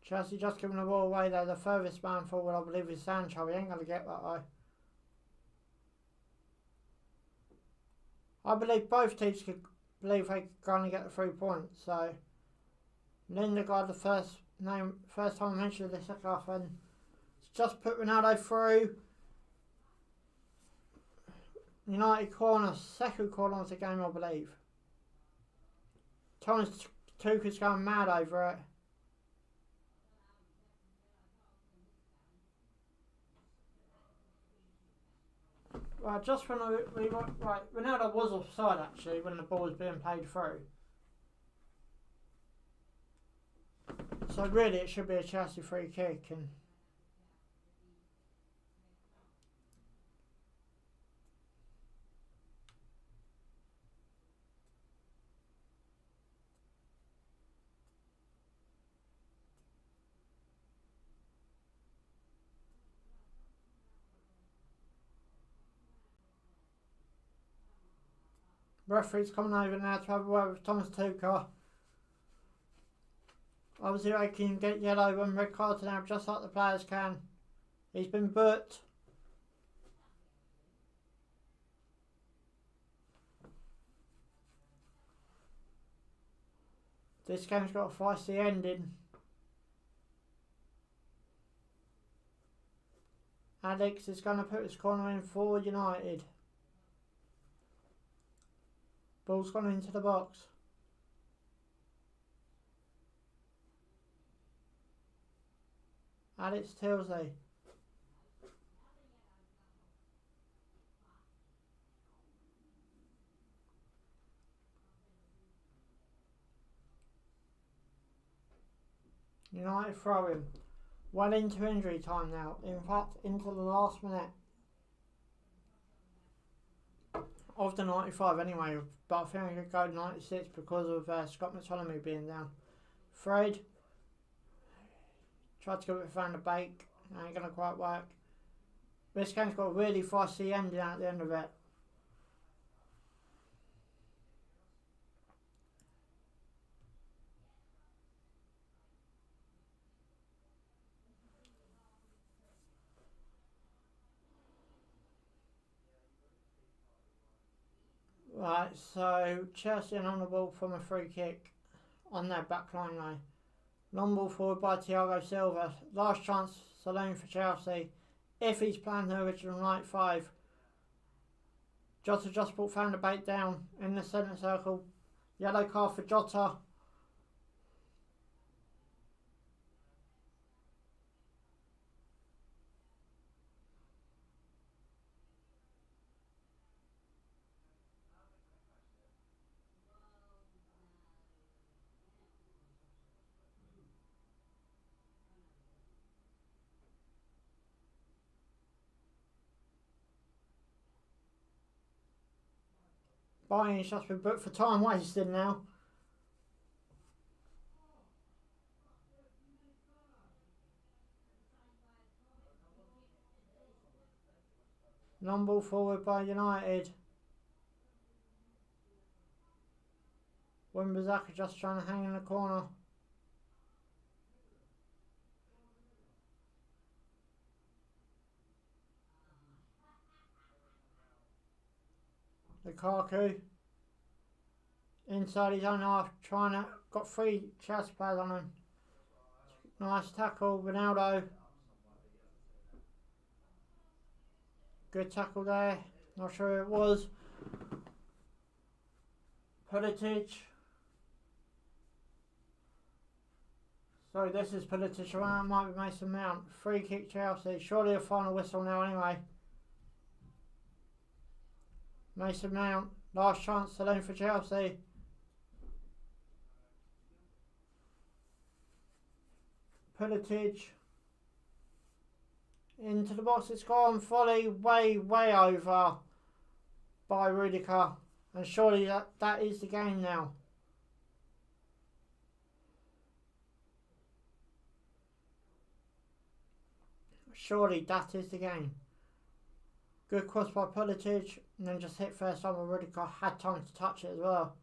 Chelsea just giving the ball away there. The furthest man forward, I believe, is Sancho. He ain't going to get that though. I believe both teams could believe they're going to get the 3 points. So, Lindegaard, the first time I mentioned this half, and it's just put Ronaldo through. United corner, second corner of the game, I believe. Thomas Tuchel's going mad over it. Right, just when Ronaldo was offside actually when the ball was being played through. So really it should be a Chelsea free kick, and referee's coming over now to have a word with Thomas Tuchel. Obviously they can get yellow and red cards now just like the players can. He's been booked. This game's got a feisty ending. Alex is going to put his corner in for United. Ball's gone into the box. Alex Tilsley. United throwing. Well into injury time now. In fact, into the last minute of the 95 anyway, but I think I could go 96 because of Scott McTominay being down. Fred tried to go with Van der Beek, ain't going to quite work. This game's got a really feisty ending at the end of it. Right, so Chelsea on the ball from a free kick on their back line now. Long ball forward by Thiago Silva. Last chance saloon for Chelsea. If he's playing the original 95. Jota just brought Van der Beek down in the centre circle. Yellow card for Jota. Buying's just been booked for time wasted now. Long ball forward by United. Wimbazaka just trying to hang in the corner. Lukaku inside his own half, trying to got 3 Chelsea players on him. Nice tackle, Ronaldo. Good tackle there. Not sure who it was. Pulisic. So this is Pulisic around. Might be Mason Mount. Free kick Chelsea. Surely a final whistle now anyway. Mason Mount. Last chance saloon for Chelsea. Pulisic. Into the box, it's gone. Volley way over by Rudiger. And surely that is the game now. Surely that is the game. Good cross by Pulisic. And then just hit first time when Rudiger had time to touch it as well.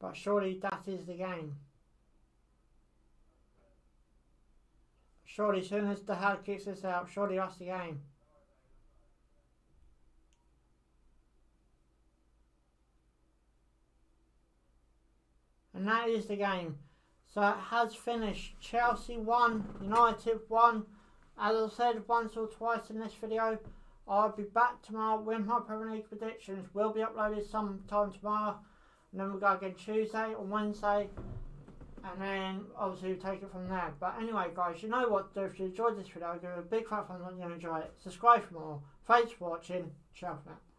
But surely that is the game. Surely as soon as the head kicks this out, surely that's the game. And that is the game. So it has finished. Chelsea 1, United 1. As I said once or twice in this video, I'll be back tomorrow with my Premier League predictions. Will be uploaded sometime tomorrow. And then we'll go again Tuesday or Wednesday. And then obviously we'll take it from there. But anyway guys, you know what to do. If you enjoyed this video, give it a big fat thumbs up if you enjoy it. Subscribe for more. Thanks for watching. Ciao for now.